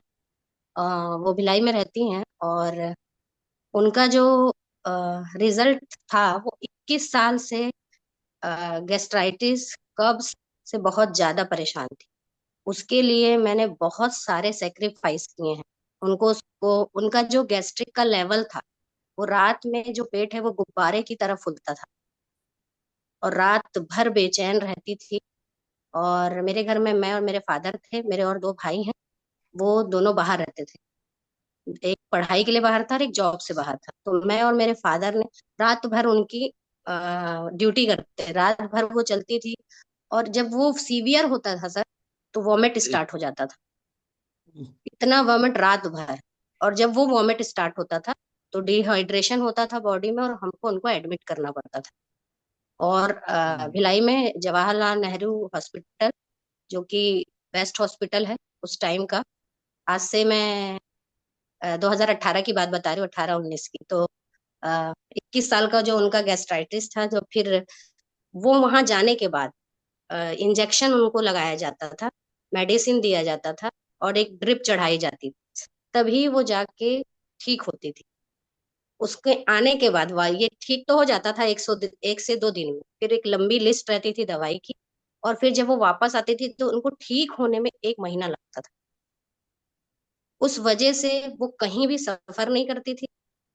अ, वो भिलाई में रहती हैं, और उनका जो रिजल्ट था वो 21 साल से गैस्ट्राइटिस, कब्ज से बहुत ज्यादा परेशान थी। उसके लिए मैंने बहुत सारे सेक्रीफाइस किए हैं। उसको उनका जो गैस्ट्रिक का लेवल था, वो रात में जो पेट है वो गुब्बारे की तरह फूलता था, और रात भर बेचैन रहती थी। और मेरे घर में मैं और मेरे फादर थे, मेरे और 2 भाई हैं। वो दोनों बाहर रहते थे, एक पढ़ाई के लिए बाहर था और एक जॉब से बाहर था। तो मैं और मेरे फादर ने रात भर उनकी ड्यूटी करते, रात भर वो चलती थी। और जब वो सीवियर होता था सर, तो वॉमिट जी। स्टार्ट हो जाता था, इतना वॉमिट रात भर। और जब वो वॉमिट स्टार्ट होता था तो डिहाइड्रेशन होता था बॉडी में और हमको उनको एडमिट करना पड़ता था। और भिलाई में जवाहरलाल नेहरू हॉस्पिटल, जो कि बेस्ट हॉस्पिटल है उस टाइम का, आज से मैं 2018 की बात बता रही हूँ, 18-19 की। तो 21 साल का जो उनका गैस्ट्राइटिस था, जो फिर वो वहां जाने के बाद इंजेक्शन उनको लगाया जाता था, मेडिसिन दिया जाता था और एक ड्रिप चढ़ाई जाती थी, तभी वो जाके ठीक होती थी। उसके आने के बाद ये ठीक तो हो जाता था 1 से 2 दिन में, फिर एक लंबी लिस्ट रहती थी दवाई की। और फिर जब वो वापस आती थी तो उनको ठीक होने में 1 महीना लगता था। उस वजह से वो कहीं भी सफर नहीं करती थी,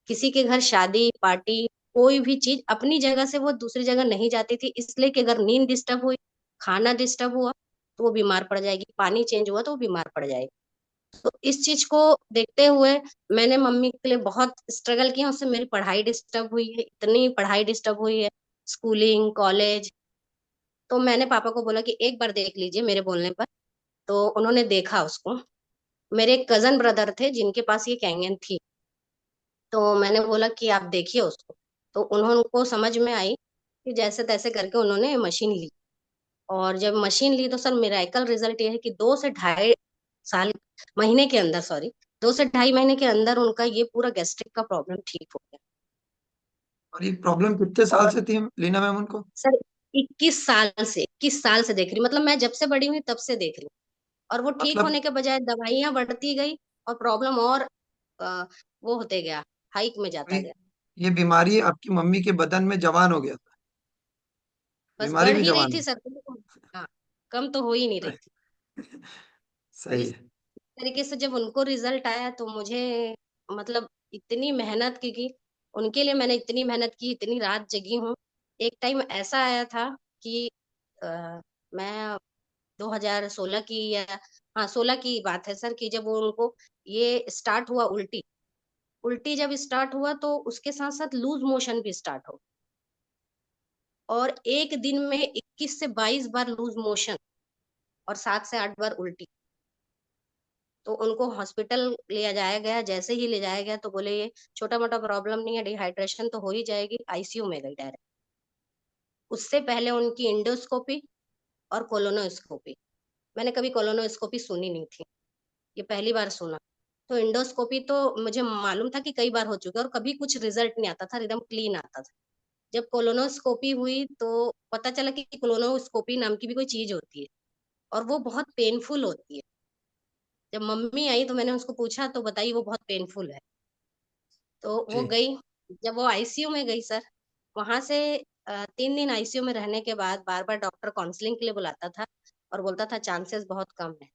किसी के घर शादी पार्टी, कोई भी चीज अपनी जगह से वो दूसरी जगह नहीं जाती थी, इसलिए कि अगर नींद डिस्टर्ब हुई, खाना डिस्टर्ब हुआ तो वो बीमार पड़ जाएगी, पानी चेंज हुआ तो वो बीमार पड़ जाएगी। तो इस चीज को देखते हुए मैंने मम्मी के लिए बहुत स्ट्रगल किया, उससे मेरी पढ़ाई डिस्टर्ब हुई है, इतनी पढ़ाई डिस्टर्ब हुई है, स्कूलिंग कॉलेज। तो मैंने पापा को बोला कि एक बार देख लीजिए मेरे बोलने पर। तो उन्होंने देखा उसको। मेरे एक कजन ब्रदर थे जिनके पास ये कैंगन थी, तो मैंने बोला कि आप देखिए उसको। तो उनको समझ में आई कि जैसे तैसे करके उन्होंने मशीन ली। और जब मशीन ली तो सर मिराकल रिजल्ट ये है कि 2 से ढाई महीने के अंदर, सॉरी, 2 से ढाई महीने के अंदर उनका ये पूरा गैस्ट्रिक का प्रॉब्लम ठीक हो गया। और ये प्रॉब्लम कितने साल और से थी लीना मैम उनको? सर 21 साल से देख रही, मतलब मैं जब से बड़ी हुई तब से देख रही। और वो ठीक मतलब होने के बजाय दवाइयां बढ़ती गई और प्रॉब्लम और अ, वो होते गया, हाइक में जाता ये गया। ये बीमारी आपकी मम्मी के बदन में जवान हो गया था? बस बीमारी बढ़ भी ही रही जवान थी है। सर, हाँ, कम तो हो ही नहीं रही थी। तो सही इस है। तरीके से जब उनको रिजल्ट आया तो मुझे, मतलब इतनी मेहनत की उनके लिए, मैंने इतनी मेहनत की, इतनी रात जगी हूँ। एक टाइम ऐसा आया था कि अ, मैं 2016 की या, हाँ 16 की बात है सर, कि जब वो उनको ये स्टार्ट हुआ उल्टी, उल्टी जब स्टार्ट हुआ तो उसके साथ साथ लूज मोशन भी स्टार्ट हो। और एक दिन में 21 से 22 बार लूज मोशन और 7 से 8 बार उल्टी। तो उनको हॉस्पिटल ले जाया गया, जैसे ही ले जाया गया तो बोले ये छोटा मोटा प्रॉब्लम नहीं है, डिहाइड्रेशन तो हो ही जाएगी, आईसीयू में गई डायरेक्ट। उससे पहले उनकी इंडोस्कोपी और कोलोनोस्कोपी, मैंने कभी कोलोनोस्कोपी सुनी नहीं थी, ये पहली बार सुना। तो इंडोस्कोपी तो मुझे मालूम था कि कई बार हो चुका है और कभी कुछ रिजल्ट नहीं आता था, एकदम क्लीन आता था। जब कोलोनोस्कोपी हुई तो पता चला कि कोलोनोस्कोपी नाम की भी कोई चीज होती है और वो बहुत पेनफुल होती है। जब मम्मी आई तो मैंने उसको पूछा तो बताई वो बहुत पेनफुल है। तो वो जी। गई, जब वो आईसीयू में गई सर, वहां से 3 दिन आईसीयू में रहने के बाद बार बार डॉक्टर काउंसलिंग के लिए बुलाता था और बोलता था चांसेस बहुत कम है।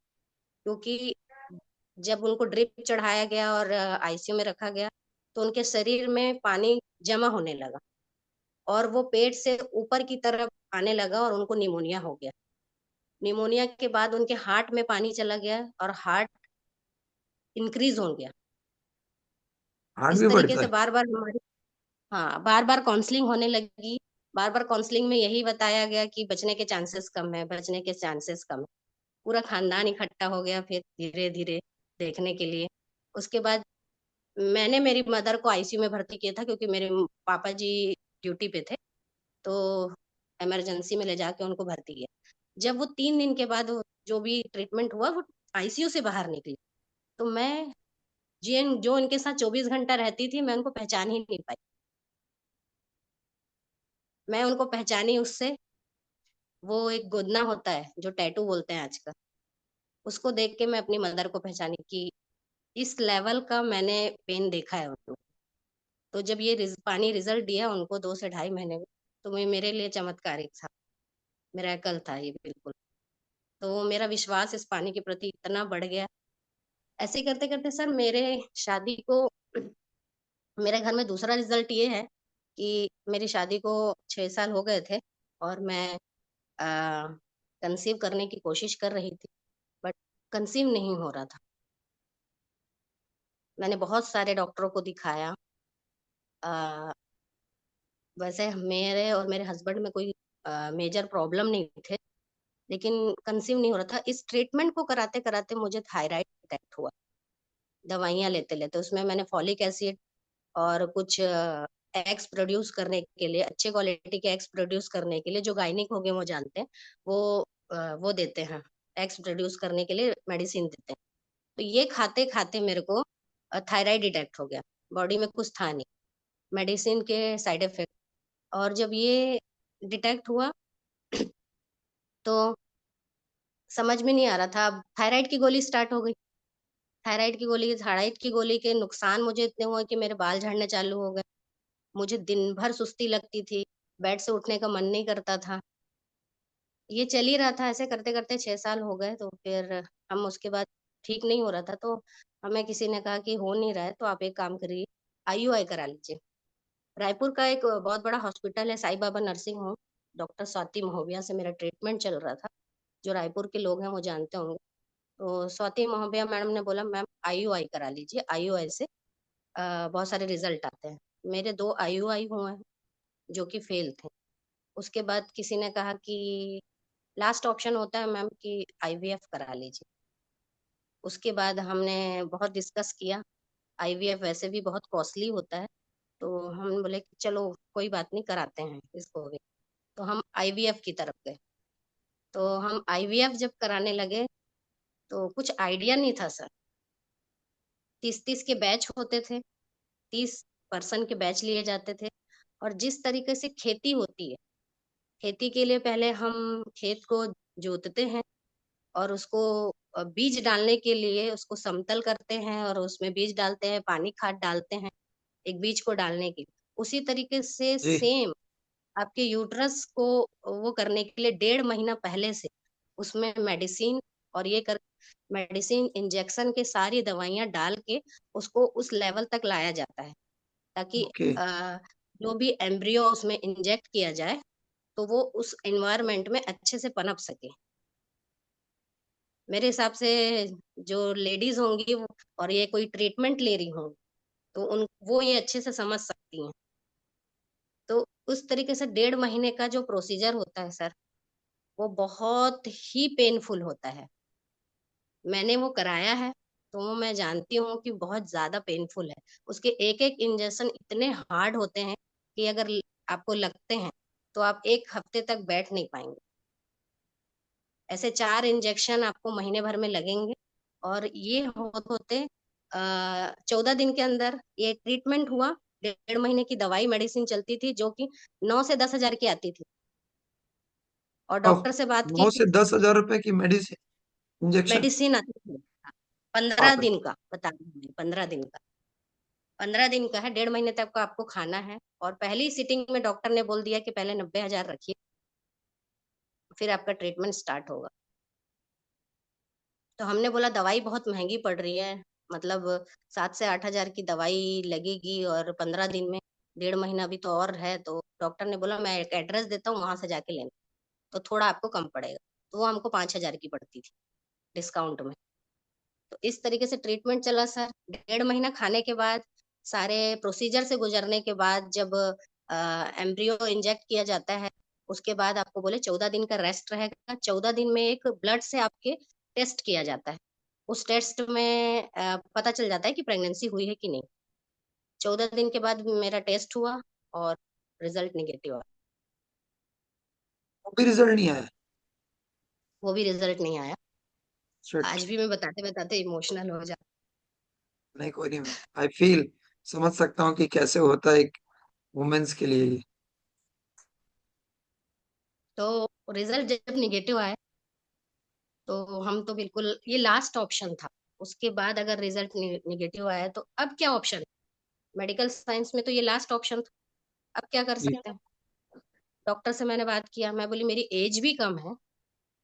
क्योंकि जब उनको ड्रिप चढ़ाया गया और आईसीयू में रखा गया तो उनके शरीर में पानी जमा होने लगा और वो पेट से ऊपर की तरफ आने लगा और उनको निमोनिया हो गया। निमोनिया के बाद उनके हार्ट में पानी चला गया और हार्ट इंक्रीज हो गया। हार्ट इस भी तरीके बढ़ता से है? बार बार हमारी, हाँ, बार बार काउंसलिंग होने लगी। बार बार काउंसलिंग में यही बताया गया कि बचने के चांसेस कम है, बचने के चांसेस कम है। पूरा खानदान इकट्ठा हो गया फिर धीरे धीरे देखने के लिए। उसके बाद मैंने मेरी मदर को आईसीयू में भर्ती किया था क्योंकि मेरे पापा जी ड्यूटी पे थे। तो इमरजेंसी में ले जाके उनको भर्ती किया। जब वो 3 दिन के बाद जो भी ट्रीटमेंट हुआ वो आईसीयू से बाहर निकली, तो मैं जिन जो इनके साथ 24 घंटा रहती थी मैं उनको पहचान ही नहीं पाई। मैं उनको पहचानी उससे, वो एक गोदना होता है जो टैटू बोलते हैं आजकल, उसको देख के मैं अपनी मदर को पहचानी कि इस लेवल का मैंने पेन देखा है उनको। तो जब ये पानी रिजल्ट दिया उनको 2 से ढाई महीने में, तो मेरे लिए चमत्कारिक था, मिरेकल था ये बिल्कुल। तो मेरा विश्वास इस पानी के प्रति इतना बढ़ गया। ऐसे करते करते सर मेरे शादी को, मेरे घर में दूसरा रिजल्ट ये है कि मेरी शादी को 6 साल हो गए थे और मैं कंसीव करने की कोशिश कर रही थी, बट कंसीव नहीं हो रहा था। मैंने बहुत सारे डॉक्टरों को दिखाया। अ, वैसे मेरे और मेरे हस्बैंड में कोई मेजर प्रॉब्लम नहीं थे, लेकिन कंसीव नहीं हो रहा था। इस ट्रीटमेंट को कराते कराते मुझे थायराइड अटैक हुआ, दवाइयाँ लेते लेते। उसमें मैंने फॉलिक एसिड और कुछ एग्स प्रोड्यूस करने के लिए, अच्छे क्वालिटी के एग्स प्रोड्यूस करने के लिए, जो गायनिक हो गए वो जानते हैं, वो देते हैं, एग्स प्रोड्यूस करने के लिए मेडिसिन देते हैं। तो ये खाते खाते मेरे को थायराइड डिटेक्ट हो गया, बॉडी में कुछ था नहीं, मेडिसिन के साइड इफेक्ट। और जब ये डिटेक्ट हुआ तो समझ में नहीं आ रहा था। अब थायराइड की गोली स्टार्ट हो गई। थायराइड की गोली के नुकसान मुझे इतने हुए कि मेरे बाल झड़ने चालू हो गए। मुझे दिन भर सुस्ती लगती थी, बेड से उठने का मन नहीं करता था। ये चल ही रहा था, ऐसे करते करते 6 साल हो गए। तो फिर हम उसके बाद ठीक नहीं हो रहा था, तो हमें किसी ने कहा कि हो नहीं रहा है तो आप एक काम करिए, आईयूआई करा लीजिए। रायपुर का एक बहुत बड़ा हॉस्पिटल है, Sai Baba nursing home, doctor Swati Mahobia से मेरा ट्रीटमेंट चल रहा था। जो रायपुर के लोग हैं वो जानते होंगे। तो स्वाति महोबिया मैडम ने बोला मैम आईयूआई करा लीजिए, आईयूआई से बहुत सारे रिजल्ट आते हैं। मेरे 2 आईयूआई हुए हैं जो कि फेल थे। उसके बाद किसी ने कहा कि लास्ट ऑप्शन होता है मैम कि आईवीएफ करा लीजिए। उसके बाद हमने बहुत डिस्कस किया। आईवीएफ वैसे भी बहुत कॉस्टली होता है, तो हम बोले कि चलो कोई बात नहीं, कराते हैं इसको भी। तो हम आईवीएफ की तरफ गए। तो हम आईवीएफ जब कराने लगे तो कुछ आइडिया नहीं था सर। 30-30 के बैच होते थे, 30 पर्सन के बैच लिए जाते थे। और जिस तरीके से खेती होती है, खेती के लिए पहले हम खेत को जोतते हैं और उसको बीज डालने के लिए उसको समतल करते हैं और उसमें बीज डालते हैं, पानी खाद डालते हैं एक बीज को डालने के लिए। उसी तरीके से जी। सेम आपके यूट्रस को वो करने के लिए 1.5 महीना पहले से उसमें मेडिसिन और ये कर मेडिसिन इंजेक्शन के सारी दवाइयां डाल के उसको उस लेवल तक लाया जाता है, ताकि ओके। जो भी एम्ब्रियो उसमें इंजेक्ट किया जाए तो वो उस एनवायरनमेंट में अच्छे से पनप सके। मेरे हिसाब से जो लेडीज होंगी और ये कोई ट्रीटमेंट ले रही होंगी तो उन वो ये अच्छे से समझ सकती हैं। तो उस तरीके से 1.5 महीने का जो प्रोसीजर होता है सर, वो बहुत ही पेनफुल होता है। मैंने वो कराया है तो वो मैं जानती हूँ कि बहुत ज्यादा पेनफुल है। उसके एक एक इंजेक्शन इतने हार्ड होते हैं कि अगर आपको लगते हैं तो आप 1 हफ्ते तक बैठ नहीं पाएंगे। ऐसे 4 इंजेक्शन आपको महीने भर में लगेंगे। और ये होते होते 14 दिन के अंदर ये ट्रीटमेंट हुआ। 1.5 महीने की दवाई मेडिसिन चलती थी जो कि 9 से 10 हजार की आती थी। और ओह, डॉक्टर से बात की 9 से 10 हजार रुपए की मेडिसिन, इंजेक्शन? मेडिसिन आती थी। पंद्रह बाप रे। दिन का बता रही हूँ, 15 दिन का। 15 दिन का है, 1.5 महीने तक का आपको खाना है। और पहली सीटिंग में डॉक्टर ने बोल दिया कि पहले 90 हजार रखिए, फिर आपका ट्रीटमेंट स्टार्ट होगा। तो हमने बोला दवाई बहुत महंगी पड़ रही है, मतलब 7 से 8 हजार की दवाई लगेगी और 15 दिन में, 1.5 महीना भी तो और है। तो डॉक्टर ने बोला मैं एक एड्रेस देता हूँ, वहां से जाके लेना, तो थोड़ा आपको कम पड़ेगा। तो वो हमको 5 हजार की पड़ती थी डिस्काउंट में। तो इस तरीके से ट्रीटमेंट चला सर। 1.5 महीना खाने के बाद, सारे प्रोसीजर से गुजरने के बाद, जब एम्ब्रियो इंजेक्ट किया जाता है, उसके बाद आपको बोले 14 दिन का रेस्ट रहेगा। 14 दिन में एक ब्लड से आपके टेस्ट किया जाता है। उस टेस्ट में पता चल जाता है कि प्रेगनेंसी हुई है कि नहीं। 14 दिन के बाद मेरा टेस्ट हुआ और रिजल्ट निगेटिव आया। वो भी रिजल्ट नहीं आया? वो भी रिजल्ट नहीं आया। शिट। आज भी मैं बताते बताते इमोशनल हो जाती नहीं, कोई नहीं। आई फील, समझ सकता हूँ कि कैसे होता है एक वुमेन्स के लिए ये। तो रिजल्ट जब निगेटिव आया तो हम तो बिल्कुल, ये लास्ट ऑप्शन था। उसके बाद अगर रिजल्ट निगेटिव आया तो अब क्या ऑप्शन? मेडिकल साइंस में तो ये लास्ट ऑप्शन था। अब क्या कर जी। सकते हैं? डॉक्टर से मैंने बात किया, मैं बोली मेरी एज भी कम है,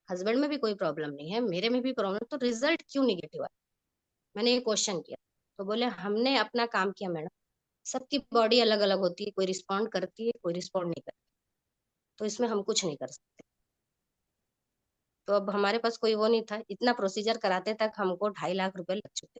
हस्बैंड में भी कोई प्रॉब्लम नहीं है, मेरे में भी प्रॉब्लम, तो रिजल्ट क्यों निगेटिव आया? मैंने ये क्वेश्चन किया। तो बोले हमने अपना काम किया मैडम, सबकी बॉडी अलग अलग होती है, कोई रिस्पॉन्ड करती है, कोई रिस्पॉन्ड नहीं करती, तो इसमें हम कुछ नहीं कर सकते। तो अब हमारे पास कोई वो नहीं था, इतना प्रोसीजर कराते तक हमको 2.5 लाख रुपए लग चुके।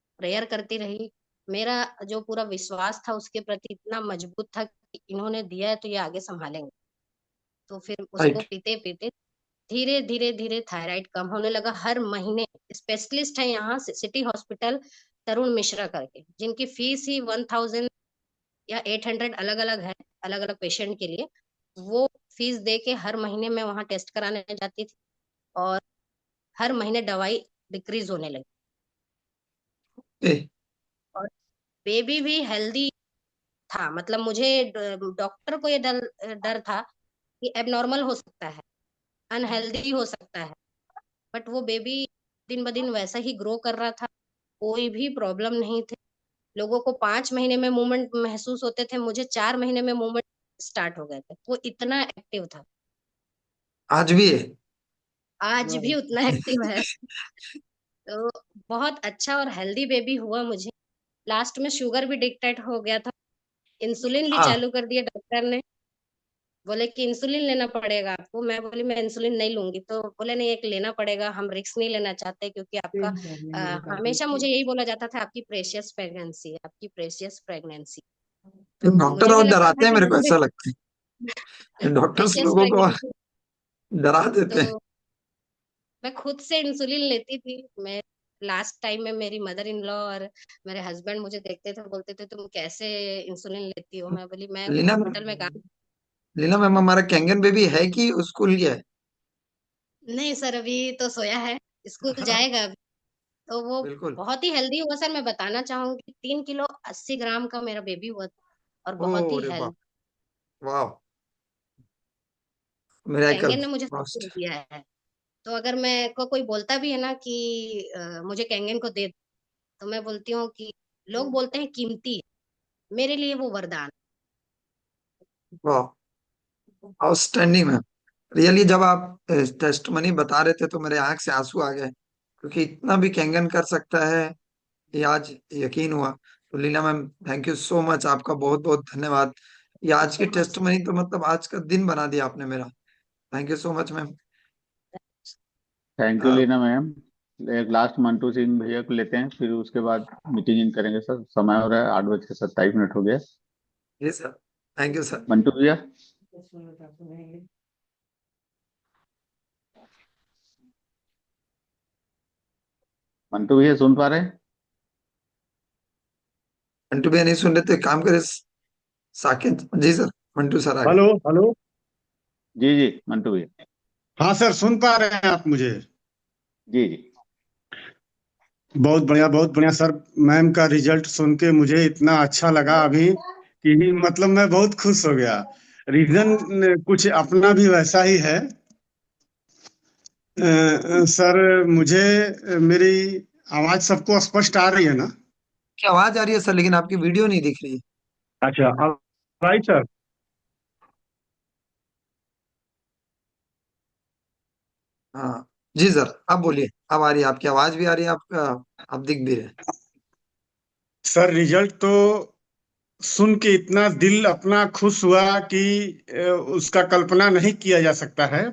प्रेयर करती रही। मेरा जो पूरा विश्वास था उसके प्रति इतना मजबूत था कि इन्होंने दिया है तो ये आगे संभालेंगे। तो फिर उसको राइट। पीते पीते धीरे धीरे धीरे थायराइड कम होने लगा। हर महीने स्पेशलिस्ट है यहाँ सिटी हॉस्पिटल तरुण मिश्रा करके, जिनकी फीस ही 1000 या 800 अलग अलग है, अलग अलग पेशेंट के लिए। वो फीस दे के हर महीने मैं वहाँ टेस्ट कराने जाती थी और हर महीने दवाई डिक्रीज होने लगी। ए, और बेबी भी हेल्दी था, मतलब मुझे डॉक्टर को ये डर डर था कि एबनॉर्मल हो सकता है, अनहेल्दी हो सकता है, बट वो बेबी दिन ब दिन वैसा ही ग्रो कर रहा था। कोई भी प्रॉब्लम नहीं थे। लोगों को 5 महीने में मूवमेंट महसूस होते थे, मुझे 4 महीने में मूवमेंट स्टार्ट हो गए थे। वो इतना एक्टिव था, आज भी है? आज भी उतना एक्टिव है। तो बहुत अच्छा और हेल्दी बेबी हुआ मुझे। लास्ट में शुगर भी डिटेक्ट हो गया था, इंसुलिन भी हाँ। चालू कर दिया डॉक्टर ने। बोले कि इंसुलिन लेना पड़ेगा आपको। मैं बोली मैं इंसुलिन नहीं लूंगी, तो बोले नहीं एक लेना पड़ेगा, हम रिस्क नहीं लेना चाहते क्योंकि आपका हमेशा मुझे यही बोला जाता था आपकी प्रेशियस प्रेगनेंसी है, आपकी प्रेशियस प्रेगनेंसी। तो डॉक्टर मुझे भी और लगता था डराते हैं, कि मेरे को मुझे ऐसा लगता है डॉक्टर्स प्रेशियस लोगों को प्रेगनेंसी। डरा देते हैं। तो मैं खुद से इंसुलिन लेती थी। मैं लास्ट टाइम में मेरी मदर इन लॉ और मेरे हस्बैंड मुझे देखते थे, बोलते थे तुम कैसे इंसुलिन लेती हो। मैं बोली मैं लीना मैम, हॉस्पिटल में काम। लीना मैम, हमारा कैंगन बेबी है कि स्कूल गया है? नहीं सर, अभी तो सोया है, स्कूल जाएगा अभी। तो वो बिल्कुल। बहुत ही हेल्दी हुआ सर। मैं बताना चाहूंगी 3 किलो 80 ग्राम का मेरा बेबी हुआ था और ओ बहुत ही अरे बाप, हेल्दी। वाह, कैंगन मिरेकल। ने मुझे सब कुछ दिया है। तो अगर मैं को कोई बोलता भी है ना कि मुझे कैंगन को दे दो, तो मैं बोलती हूँ कि लोग बोलते हैं कीमती है, मेरे लिए वो वरदान। वाह, आउटस्टैंडिंग मैम। रियली जब आप टेस्ट मनी बता रहे थे तो मेरे आंख से आंसू आ गए, क्योंकि इतना भी कैंगन कर सकता है ये आज यकीन हुआ। तो Leena ma'am, thank you so much, आपका बहुत बहुत धन्यवाद। ये आज की टेस्ट मनी तो मतलब आज का दिन बना दिया आपने मेरा। Thank you so much ma'am. Thank you Leena ma'am. एक लास्ट मंटू सिंह भैया को लेते हैं, फिर उसके बाद मीटिंग इन करेंगे सर। समय हो रहा है, 8:27 हो गया। जी sir, thank you sir. Mantu भैया। मंटू भैया सुन पा रहे हैं? मंटू भैया नहीं सुन रहे तो एक काम करे, साकेत जी सर, मंटू सर आ गए। Hello hello. जी जी मंटू भैया। हाँ सर, सुन पा रहे हैं आप मुझे? जी जी। बहुत बढ़िया, बहुत बढ़िया सर। मैम का रिजल्ट सुन के मुझे इतना अच्छा लगा अभी कि मतलब मैं बहुत खुश हो गया। रीजन कुछ अपना भी वैसा ही है। सर मुझे मेरी आवाज सबको स्पष्ट आ रही है ना? की आवाज आ रही है सर, लेकिन आपकी वीडियो नहीं दिख रही है। अच्छा, राइट सर। हाँ जी सर, आप बोलिए। अब आ रही है, आपकी आवाज भी आ रही है, आपका आप दिख भी रहे हैं। सर रिजल्ट तो सुन के इतना दिल अपना खुश हुआ कि उसका कल्पना नहीं किया जा सकता है।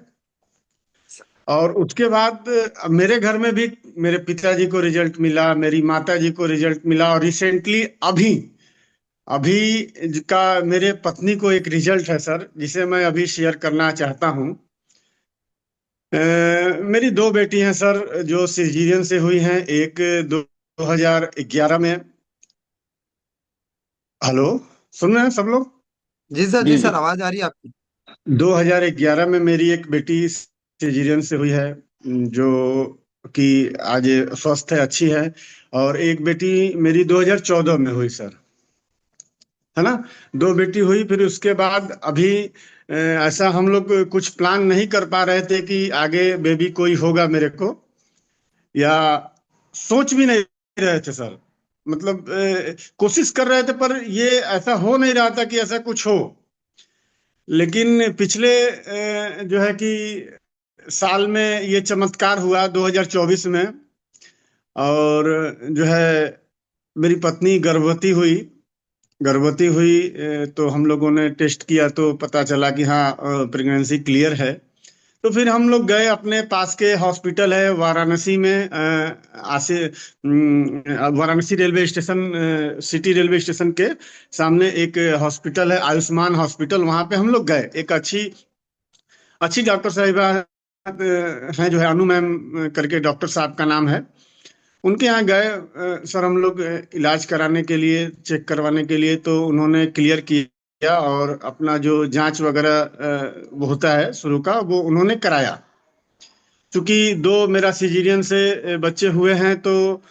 और उसके बाद मेरे घर में भी मेरे पिताजी को रिजल्ट मिला, मेरी माता जी को रिजल्ट मिला, और रिसेंटली अभी अभी का मेरे पत्नी को एक रिजल्ट है सर, जिसे मैं अभी शेयर करना चाहता हूँ। मेरी दो बेटी हैं सर, जो सिजेरियन से हुई हैं। एक 2011 में। हेलो, सुन रहे हैं सब लोग? जी सर, जी जी सर, जी। आवाज आ रही है आपकी। 2011 में मेरी एक बेटी सिजेरियन से हुई है, जो कि आज स्वस्थ है, अच्छी है। और एक बेटी मेरी 2014 में हुई सर, है ना। दो बेटी हुई। फिर उसके बाद अभी ऐसा हम लोग कुछ प्लान नहीं कर पा रहे थे कि आगे बेबी कोई होगा मेरे को, या सोच भी नहीं रहे थे सर। मतलब कोशिश कर रहे थे, पर ये ऐसा हो नहीं रहा था कि ऐसा कुछ हो। लेकिन पिछले जो है कि साल में ये चमत्कार हुआ 2024 में। और जो है मेरी पत्नी गर्भवती हुई। तो हम लोगों ने टेस्ट किया तो पता चला कि हाँ, प्रेगनेंसी क्लियर है। तो फिर हम लोग गए, अपने पास के हॉस्पिटल है वाराणसी में, Varanasi railway station, city railway station के सामने एक हॉस्पिटल है, आयुष्मान हॉस्पिटल। वहां पे हम लोग गए, एक अच्छी अच्छी डॉक्टर साहिबा हैं, जो है अनु मैम करके डॉक्टर साहब का नाम है। उनके यहाँ गए सर हम लोग इलाज कराने के लिए, चेक करवाने के लिए। तो उन्होंने क्लियर किया और अपना जो जांच वगैरह वो होता है शुरू का, वो उन्होंने कराया। चूंकि दो मेरा सिजेरियन से बच्चे हुए हैं, तो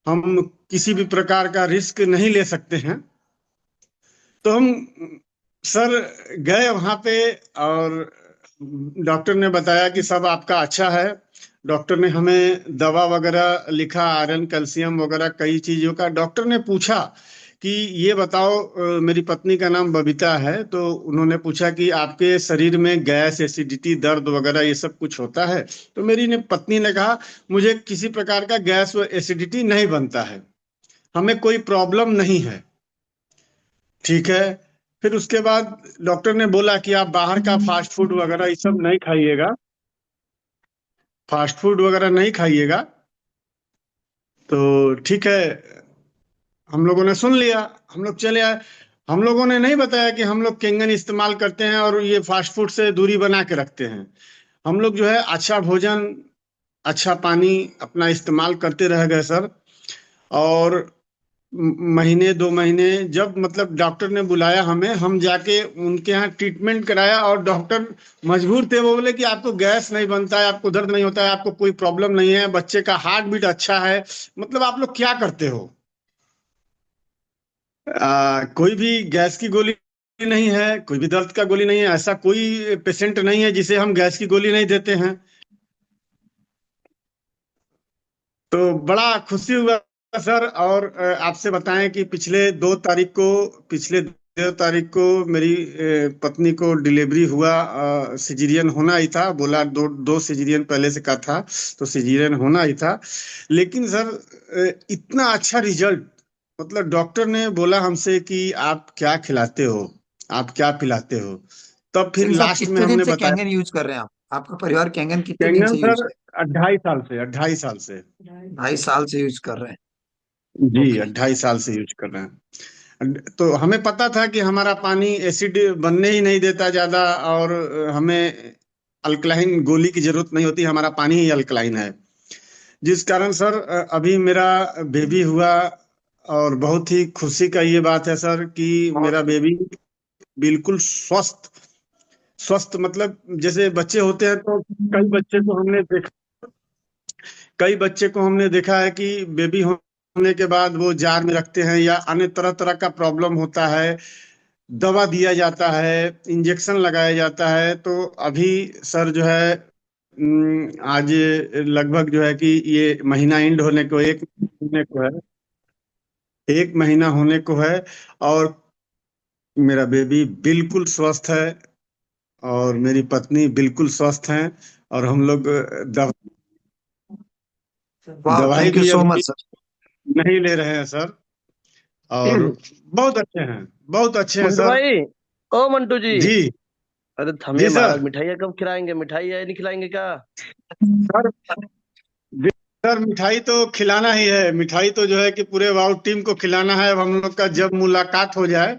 हम किसी भी प्रकार का रिस्क नहीं ले सकते हैं। तो हम सर गए वहां पे, और डॉक्टर ने बताया कि सब आपका अच्छा है। डॉक्टर ने हमें दवा वगैरह लिखा, आयरन कैल्शियम वगैरह कई चीजों का। डॉक्टर ने पूछा कि ये बताओ, मेरी पत्नी का नाम बबीता है, तो उन्होंने पूछा कि आपके शरीर में गैस, एसिडिटी, दर्द वगैरह ये सब कुछ होता है? तो मेरी ने पत्नी ने कहा, मुझे किसी प्रकार का गैस व एसिडिटी नहीं बनता है, हमें कोई प्रॉब्लम नहीं है। ठीक है। फिर उसके बाद डॉक्टर ने बोला कि आप बाहर का फास्ट फूड वगैरह ये सब नहीं खाइएगा, फास्ट फूड वगैरह नहीं खाइएगा। तो ठीक है, हम लोगों ने सुन लिया, हम लोग चले आए। हम लोगों ने नहीं बताया कि हम लोग केंगन इस्तेमाल करते हैं और ये फास्ट फूड से दूरी बना के रखते हैं। हम लोग जो है अच्छा भोजन, अच्छा पानी अपना इस्तेमाल करते रह गए सर। और महीने 2 महीने जब मतलब डॉक्टर ने बुलाया हमें, हम जाके उनके यहाँ ट्रीटमेंट कराया, और डॉक्टर मजबूर थे। वो बोले कि आपको गैस नहीं बनता है, आपको दर्द नहीं होता है, आपको कोई प्रॉब्लम नहीं है, बच्चे का हार्ट बीट अच्छा है। मतलब आप लोग क्या करते हो? कोई भी गैस की गोली नहीं है, कोई भी दर्द का गोली नहीं है, ऐसा कोई पेशेंट नहीं है जिसे हम गैस की गोली नहीं देते हैं। तो बड़ा खुशी हुआ सर। और आपसे बताएं कि पिछले 2 तारीख को मेरी पत्नी को डिलीवरी हुआ। सिजेरियन होना ही था, बोला दो दो सिजेरियन पहले से का था, तो सिजेरियन होना ही था। लेकिन सर इतना अच्छा रिजल्ट, मतलब डॉक्टर ने बोला हमसे कि आप क्या खिलाते हो, आप क्या पिलाते हो। तब फिर लेकिन साहब लास्ट में कितने दिन हमने से बताया। कैंगन यूज कर रहे हैं आप? आपका परिवार कैंगन कितने दिन कैंगन से यूज सर कर? 2.5 साल से, 2.5 साल से। 2.5 साल से यूज कर रहे हैं? जी, ओके। 2.5 साल से यूज कर रहे हैं। तो हमें पता था कि हमारा पानी एसिड बनने ही नहीं देता ज्यादा, और हमें अल्कलाइन गोली की जरूरत नहीं होती, हमारा पानी ही अल्कलाइन है। जिस कारण सर अभी मेरा बेबी हुआ, और बहुत ही खुशी का ये बात है सर कि बहुत मेरा बढ़िया। बेबी बिल्कुल स्वस्थ। स्वस्थ मतलब जैसे बच्चे होते हैं, तो कई बच्चे को हमने देखा है कि बेबी होने के बाद वो जार में रखते हैं, या अन्य तरह तरह का प्रॉब्लम होता है, दवा दिया जाता है, इंजेक्शन लगाया जाता है। तो अभी सर जो है आज लगभग जो है कि ये महीना एंड होने को, 1 महीने को है, 1 महीना होने को है। और मेरा बेबी बिल्कुल स्वस्थ है, और मेरी पत्नी बिल्कुल स्वस्थ हैं। और हम लोग वाह, दवाई थैंक यू भी सो अभी मच सर। नहीं ले रहे हैं सर। और बहुत अच्छे हैं, बहुत अच्छे हैं मंटू सर। भाई, ओ मंटू जी, जी। अरे थमे जी सर। महाराज, मिठाइयाँ कब खिलाएंगे? मिठाई है नहीं खिलाएंगे क्या? सर सर मिठाई तो खिलाना ही है, मिठाई तो जो है कि पूरे वाउ टीम को खिलाना है। अब हम लोग का जब मुलाकात हो जाए।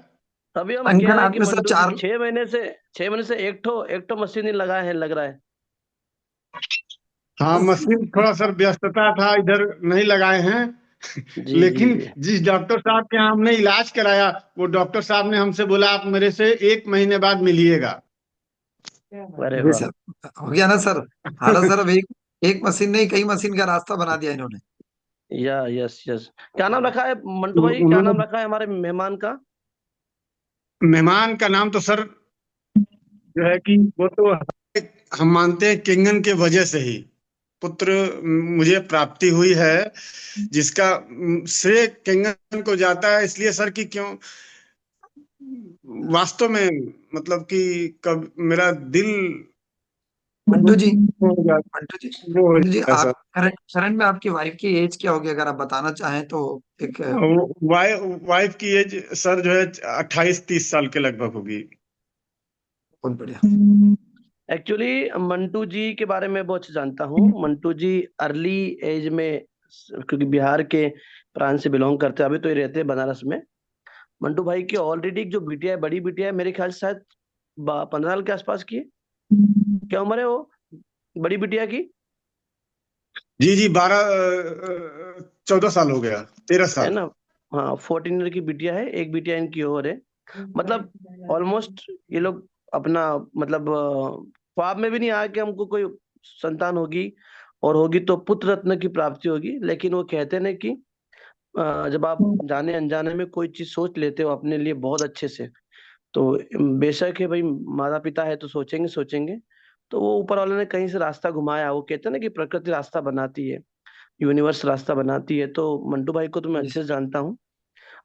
तभी हम कह अंकल रहे हैं कि आपके साथ मंटू जी चार। 6 महीने से एक ठो मशीन ही लगाए हैं, लग रहा है। हाँ, मशीन थोड़ा सर व्यस्तता था, इधर नहीं लगाए हैं। जी जी लेकिन जी। जिस डॉक्टर साहब के यहाँ हमने इलाज कराया, वो डॉक्टर साहब ने हमसे बोला आप मेरे से 1 महीने बाद मिलिएगा। अरे जी वाह। सर, हो गया ना सर? हाँ ना सर, अब एक एक मशीन नहीं, कई मशीन का रास्ता बना दिया इन्होंने। Yes yes. क्या नाम रखा है मंटू भाई, क्या उन्होंने, नाम रखा है हमारे मेहमान का? मेहमान का नाम तो सर जो है कि वो तो हम मानते हैं किंगन के वजह से ही पुत्र मुझे प्राप्ति हुई है, जिसका श्रेय किंगन को जाता है। इसलिए सर कि क्यों, वास्तव में मतलब कि कब मेरा दिल मंटू जी, हो गया, मंटू जी, वो हो मंटू जी, गया सर। आप करंट करंट में आपकी वाइफ की एज क्या होगी, अगर आप बताना चाहें तो? एक वाइफ की एज सर जो है 28-30 साल के लगभग होगी। बहुत बढ़िया। एक्चुअली मंटू जी के बारे में बहुत अच्छा जानता हूँ। मंटू जी अर्ली एज में, क्योंकि बिहार के प्रांत से बिलोंग करते हैं, अभी तो ये रहते हैं बनारस में। मंटू भाई की ऑलरेडी जो बिटिया है, बड़ी बिटिया है, मेरे ख्याल से शायद 15 साल के आसपास की है। क्या उम्र है वो बड़ी बिटिया की? जी जी, 14 साल हो गया, 13 है साल ना? हाँ, 14 ईयर की बिटिया है, एक बिटिया इनकी और है। मतलब ऑलमोस्ट ये लोग अपना, मतलब ख्वाब में भी नहीं आया कि हमको कोई संतान होगी, और होगी तो पुत्र रत्न की प्राप्ति होगी। लेकिन वो कहते हैं ना कि जब आप जाने अनजाने में कोई चीज सोच लेते हो अपने लिए बहुत अच्छे से, तो बेशक है भाई, माता पिता है तो सोचेंगे सोचेंगे। तो वो ऊपर वाले ने कहीं से रास्ता घुमाया। वो कहते हैं ना कि प्रकृति रास्ता बनाती है, यूनिवर्स रास्ता बनाती है। तो मंटू भाई को तो मैं अच्छे से जानता हूँ,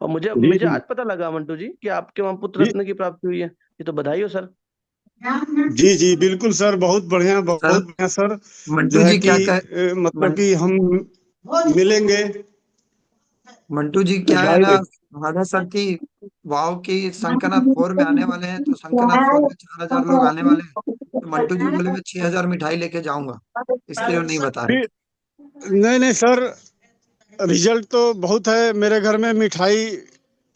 और मुझे जी मुझे जी आज पता लगा मंटू जी कि आपके वहाँ पुत्र जी रत्न की प्राप्ति हुई है। ये तो बधाई हो सर। जी जी, बिल्कुल सर, बहुत बढ़िया, सर बहुत बढ़िया सर। जो मंटू है जी कि क्या कह मतलब मन, कि हम मिलेंगे। मंटू जी क्या है ना, भाई राधा सर की वाव की शंकनाथ 4 में आने वाले हैं, तो शंकनाथ 4 में 4,000 लोग आने वाले हैं। तो मंटू जी बोले मैं 6,000 मिठाई लेके जाऊंगा, इसलिए वो नहीं बता रहे। फिर नहीं नहीं सर, रिजल्ट तो बहुत है। मेरे घर में मिठाई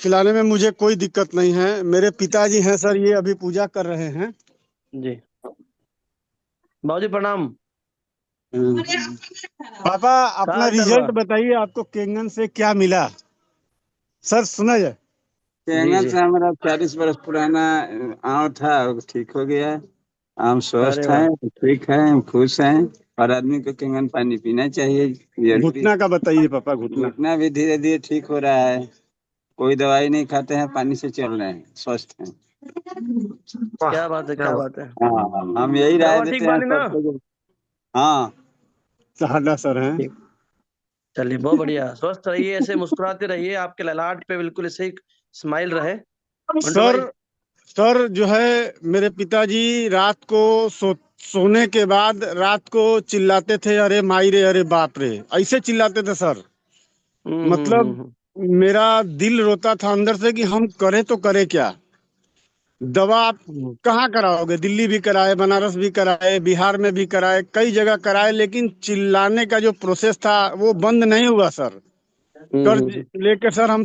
खिलाने में मुझे कोई दिक्कत नहीं है। मेरे पिताजी हैं सर, ये अभी पूजा कर रहे हैं। जी बाबूजी प्रणाम। हम्म। पापा, क्या अपना हाल चाल बा? रिजल्ट बताइए, आपको केंगन से क्या मिला? सर सुना जाए। जी तेलंगाना जी। से हमारा 40 बरस पुराना आम था, वो ठीक हो गया। हम अरे स्वस्थ वाह। हैं, ठीक हैं, हम खुश हैं। और आदमी को केंगन पानी पीना चाहिए, जरूरी। घुटना का बताइए पापा, घुटना। घुटना भी धीरे धीरे ठीक हो रहा है। कोई दवाई नहीं खाते हैं, पानी से चल रहे हैं, स्वस्थ हैं। वाह, क्या बात है, क्या क्या बात। बात है। हाँ, हम यही राय रवा देते ठीक हैं बानी ना? सबको हाँ। साहडा सर हैं। ठीक। चलिए बहुत बढ़िया, स्वस्थ रहिए, ऐसे मुस्कुराते रहिए, आपके ललाट पे बिल्कुल ऐसे ही स्माइल रहे मंटू सर भाई। सर जो है, मेरे पिताजी रात को सोने के बाद रात को चिल्लाते थे, अरे माई रे, अरे बाप रे, ऐसे चिल्लाते थे सर। मतलब हम्म। मेरा दिल रोता था अंदर से कि हम करें तो करें क्या। दवा आप हम्म। कहाँ कराओगे? दिल्ली भी कराए, बनारस भी कराए, बिहार में भी कराए, कई जगह कराए, लेकिन चिल्लाने का जो प्रोसेस था वो बंद नहीं हुआ सर। कर्ज हम्म। लेके सर हम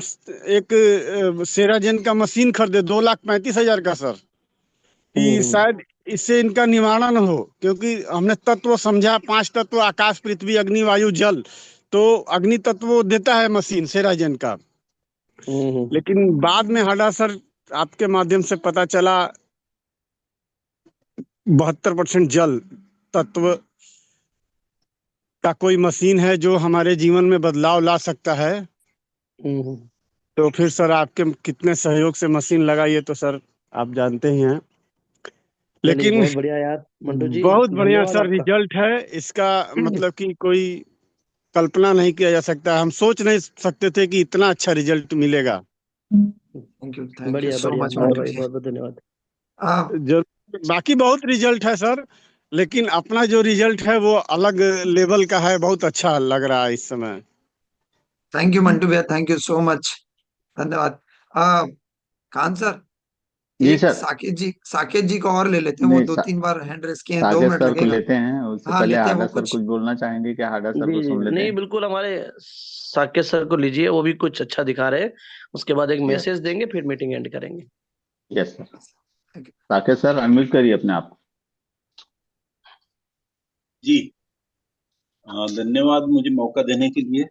एक सेराजेन का मशीन खरीदे, 2,35,000 का सर, कि हम्म। शायद इससे इनका निवारण हो। क्योंकि हमने तत्व समझा, 5 तत्व, आकाश, पृथ्वी, अग्नि, वायु, जल। तो अग्नि तत्व वो देता है मशीन सेराजेन का। हम्म। लेकिन बाद में हटा सर, आपके माध्यम से पता चला 72% जल तत्व का कोई मशीन है जो हमारे जीवन में बदलाव ला सकता है। हम्म। तो फिर सर आपके कितने सहयोग से मशीन लगाई है, तो सर आप जानते ही हैं। चलिए लेकिन बहुत बढ़िया यार मंटू जी, बहुत बढ़िया धन्यवाद सर आपका। रिजल्ट है इसका। मतलब कि कोई कल्पना नहीं किया जा सकता, हम सोच नहीं सकते थे कि इतना अच्छा रिजल्ट मिलेगा। थैंक यू बढ़िया सो बढ़िया मच मंटू मंटू भाई, जी। बहुत बहुत धन्यवाद। जो बाकी बहुत रिजल्ट है सर, लेकिन अपना जो रिजल्ट है वो अलग लेवल का है, बहुत अच्छा लग रहा है इस समय। थैंक यू मंटू भैया, थैंक यू सो मच, धन्यवाद। आ, खान सर, जी एक सर। साकेत जी को और ले लेते हैं, वो नहीं, 2-3 बार हैंड रेस किए हैं, दो साकेत मिनट सर को लगेगा। लेते हैं, उससे हाँ पहले लेते हैं, वो हाडा सर कुछ। कुछ बोलना चाहेंगे क्या? हाडा सर जी को जी, सुन लेते नहीं हैं। बिल्कुल, हमारे साकेत सर को लीजिए, वो भी कुछ अच्छा दिखा रहे हैं। उसके बाद एक यस। मैसेज देंगे, फिर मीटिंग एंड करेंगे। Yes sir. Saket sir unmute करिए अपने आप को। जी, धन्यवाद मुझे मौका देने के लिए।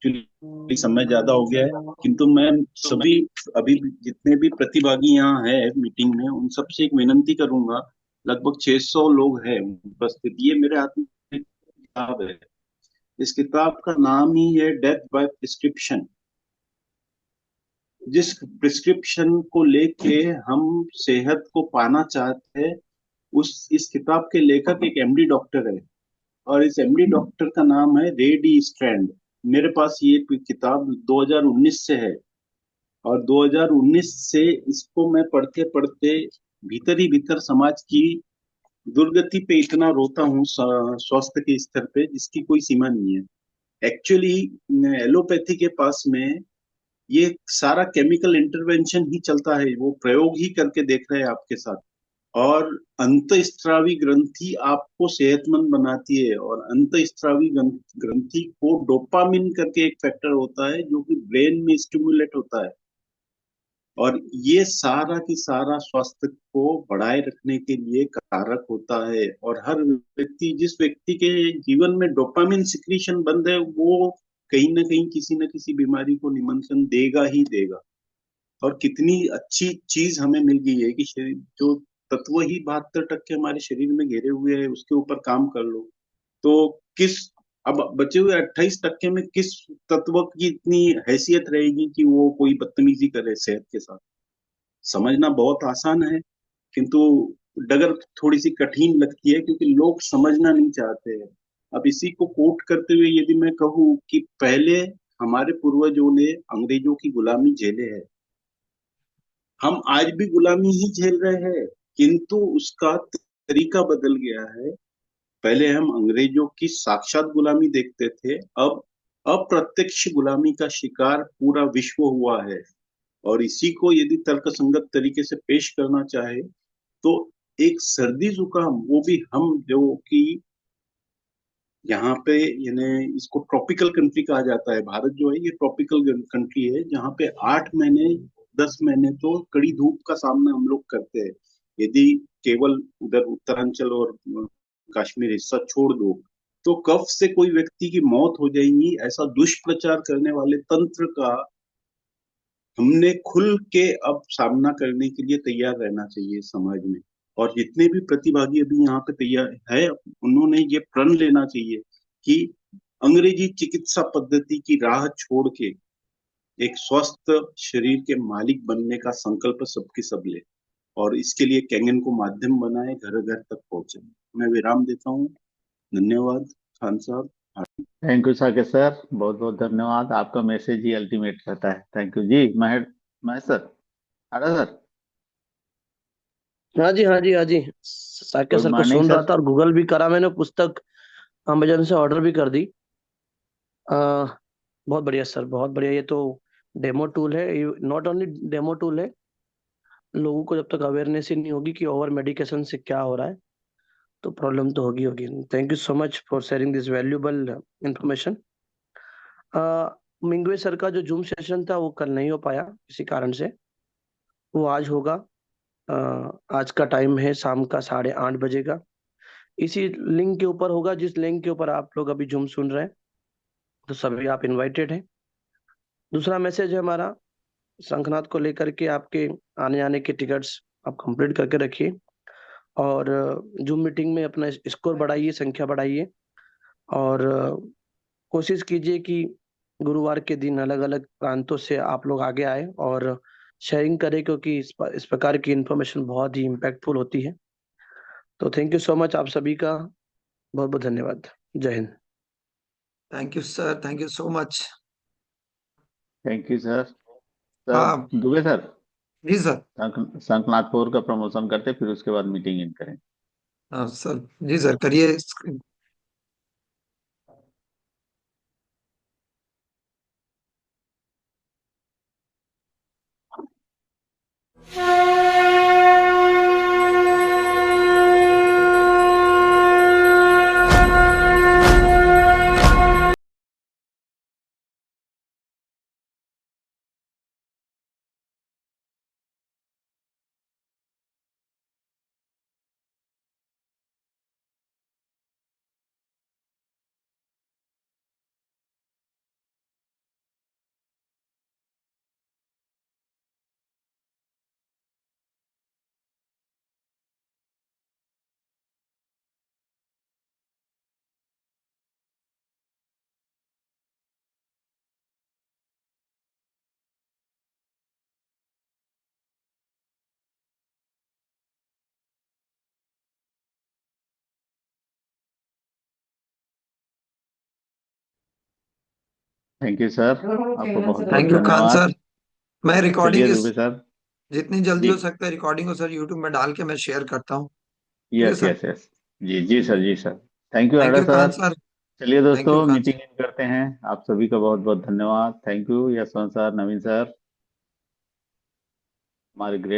एक्चुअली समय ज्यादा हो गया है, किंतु मैं सभी अभी जितने भी प्रतिभागी यहाँ है मीटिंग में, उन सबसे एक विनंती करूंगा। लगभग 600 लोग हैं उपस्थित। ये मेरे हाथ में एक किताब है। इस किताब का नाम ही है डेथ बाय प्रिस्क्रिप्शन। जिस प्रिस्क्रिप्शन को लेके हम सेहत को पाना चाहते हैं, उस इस किताब के लेखक एक एमडी डॉक्टर है, और इस एमडी डॉक्टर का नाम है रेडी स्ट्रैंड। मेरे पास ये किताब 2019 से है, और 2019 से इसको मैं पढ़ते पढ़ते भीतर ही भीतर समाज की दुर्गति पे इतना रोता हूँ, स्वास्थ्य के स्तर पे जिसकी कोई सीमा नहीं है। एक्चुअली एलोपैथी के पास में ये सारा केमिकल इंटरवेंशन ही चलता है, वो प्रयोग ही करके देख रहे हैं आपके साथ। और अंतःस्त्रावी ग्रंथि आपको सेहतमंद बनाती है, और अंतःस्त्रावी ग्रंथि को डोपामिन करके एक फैक्टर होता है जो कि ब्रेन में स्टिमुलेट होता है, और ये सारा की सारा स्वास्थ्य को बढ़ाए रखने के लिए कारक होता है। और हर व्यक्ति, जिस व्यक्ति के जीवन में डोपामिन सिक्रीशन बंद है, वो कहीं ना कहीं किसी न किसी बीमारी को निमंत्रण देगा ही देगा। और कितनी अच्छी चीज हमें मिल गई है कि शरीर जो तत्व ही 72% हमारे शरीर में घेरे हुए है, उसके ऊपर काम कर लो। तो किस अब बचे हुए 28% में किस तत्व की इतनी हैसियत रहेगी कि वो कोई बदतमीजी करे सेहत के साथ? समझना बहुत आसान है, किंतु डगर थोड़ी सी कठिन लगती है, क्योंकि लोग समझना नहीं चाहते हैं। अब इसी को कोट करते हुए यदि मैं कहूँ कि पहले हमारे पूर्वजों ने अंग्रेजों की गुलामी झेले है, हम आज भी गुलामी ही झेल रहे हैं, किंतु उसका तरीका बदल गया है। पहले हम अंग्रेजों की साक्षात गुलामी देखते थे, अब अप्रत्यक्ष गुलामी का शिकार पूरा विश्व हुआ है। और इसी को यदि तर्कसंगत तरीके से पेश करना चाहे तो एक सर्दी जुकाम, वो भी हम जो कि यहाँ पे, यानी इसको ट्रॉपिकल कंट्री कहा जाता है, भारत जो है ये ट्रॉपिकल कंट्री है, जहाँ पे 8 महीने 10 महीने तो कड़ी धूप का सामना हम लोग करते हैं। यदि केवल उधर उत्तरांचल और कश्मीर हिस्सा छोड़ दो, तो कफ से कोई व्यक्ति की मौत हो जाएगी, ऐसा दुष्प्रचार करने वाले तंत्र का हमने खुल के अब सामना करने के लिए तैयार रहना चाहिए समाज में। और जितने भी प्रतिभागी अभी यहाँ पे तैयार है, उन्होंने ये प्रण लेना चाहिए कि अंग्रेजी चिकित्सा पद्धति की राह छोड़ के एक स्वस्थ शरीर के मालिक बनने का संकल्प सबके सब ले, और इसके लिए कैंगन को माध्यम बनाए, घर घर तक पहुंचे। मैं विराम देता हूँ। धन्यवाद खान साहब। थैंक यू साकेत सर, बहुत बहुत धन्यवाद। आपका मैसेज ही अल्टीमेट रहता है। थैंक यू जी। महेश, महेश सर, आड़ा सर, हाँ जी, हाँ जी, हाँ जी। साकेत गुड सर को मॉर्निंग सुन रहा सर। था और गूगल भी करा मैंने, पुस्तक अमेजन से ऑर्डर भी कर दी। आ, बहुत बढ़िया सर, बहुत बढ़िया। ये तो डेमो टूल है, नॉट ओनली डेमो टूल है। लोगों को जब तक अवेयरनेस ही नहीं होगी कि ओवर मेडिकेशन से क्या हो रहा है, तो प्रॉब्लम तो होगी होगी। Thank you so much for sharing this valuable information. मिंगवे सर का जो जूम सेशन था वो कल नहीं हो पाया किसी कारण से, वो आज होगा। आज का टाइम है शाम का 8:30 बजे का। इसी लिंक के ऊपर होगा जिस लिंक के ऊपर आप लोग अभी जूम सुन रहे हैं, तो सभी आप इनवाइटेड हैं। दूसरा मैसेज है हमारा शंखनाथ को लेकर के, आपके आने जाने के टिकट्स आप कंप्लीट करके रखिए, और जूम मीटिंग में अपना स्कोर बढ़ाइए, संख्या बढ़ाइए, और कोशिश कीजिए कि गुरुवार के दिन अलग अलग प्रांतों से आप लोग आगे आए और शेयरिंग करें, क्योंकि इस प्रकार की इंफॉर्मेशन बहुत ही इम्पैक्टफुल होती है। तो थैंक यू सो मच आप सभी का, बहुत बहुत धन्यवाद। जय Hind. Thank you sir, thank you so much. Thank you sir. Sir हाँ दुबे सर, जी सर। शंखनाथपुर का प्रमोशन करते, फिर उसके बाद मीटिंग इन करें। हाँ सर, जी सर करिए। थैंक यू सर, आपको बहुत बहुत थैंक यू खान धन्यवाद। सर। मैं रिकॉर्डिंग चलिए इस दुबे सर। जितनी जल्दी जी, हो सकता है रिकॉर्डिंग को सर यूट्यूब में डाल के मैं शेयर करता हूँ। ठीक है यस सर। Yes yes. जी जी सर, जी सर। थैंक यू थैंक आड़ा यू खान सर। सर। चलिए थैंक यू दोस्तों, खान मीटिंग सर। इन करते हैं। आप सभी का बहुत बहुत धन्यवाद। Thank you Yashwant sir, Naveen sir, हमारे ग्रेट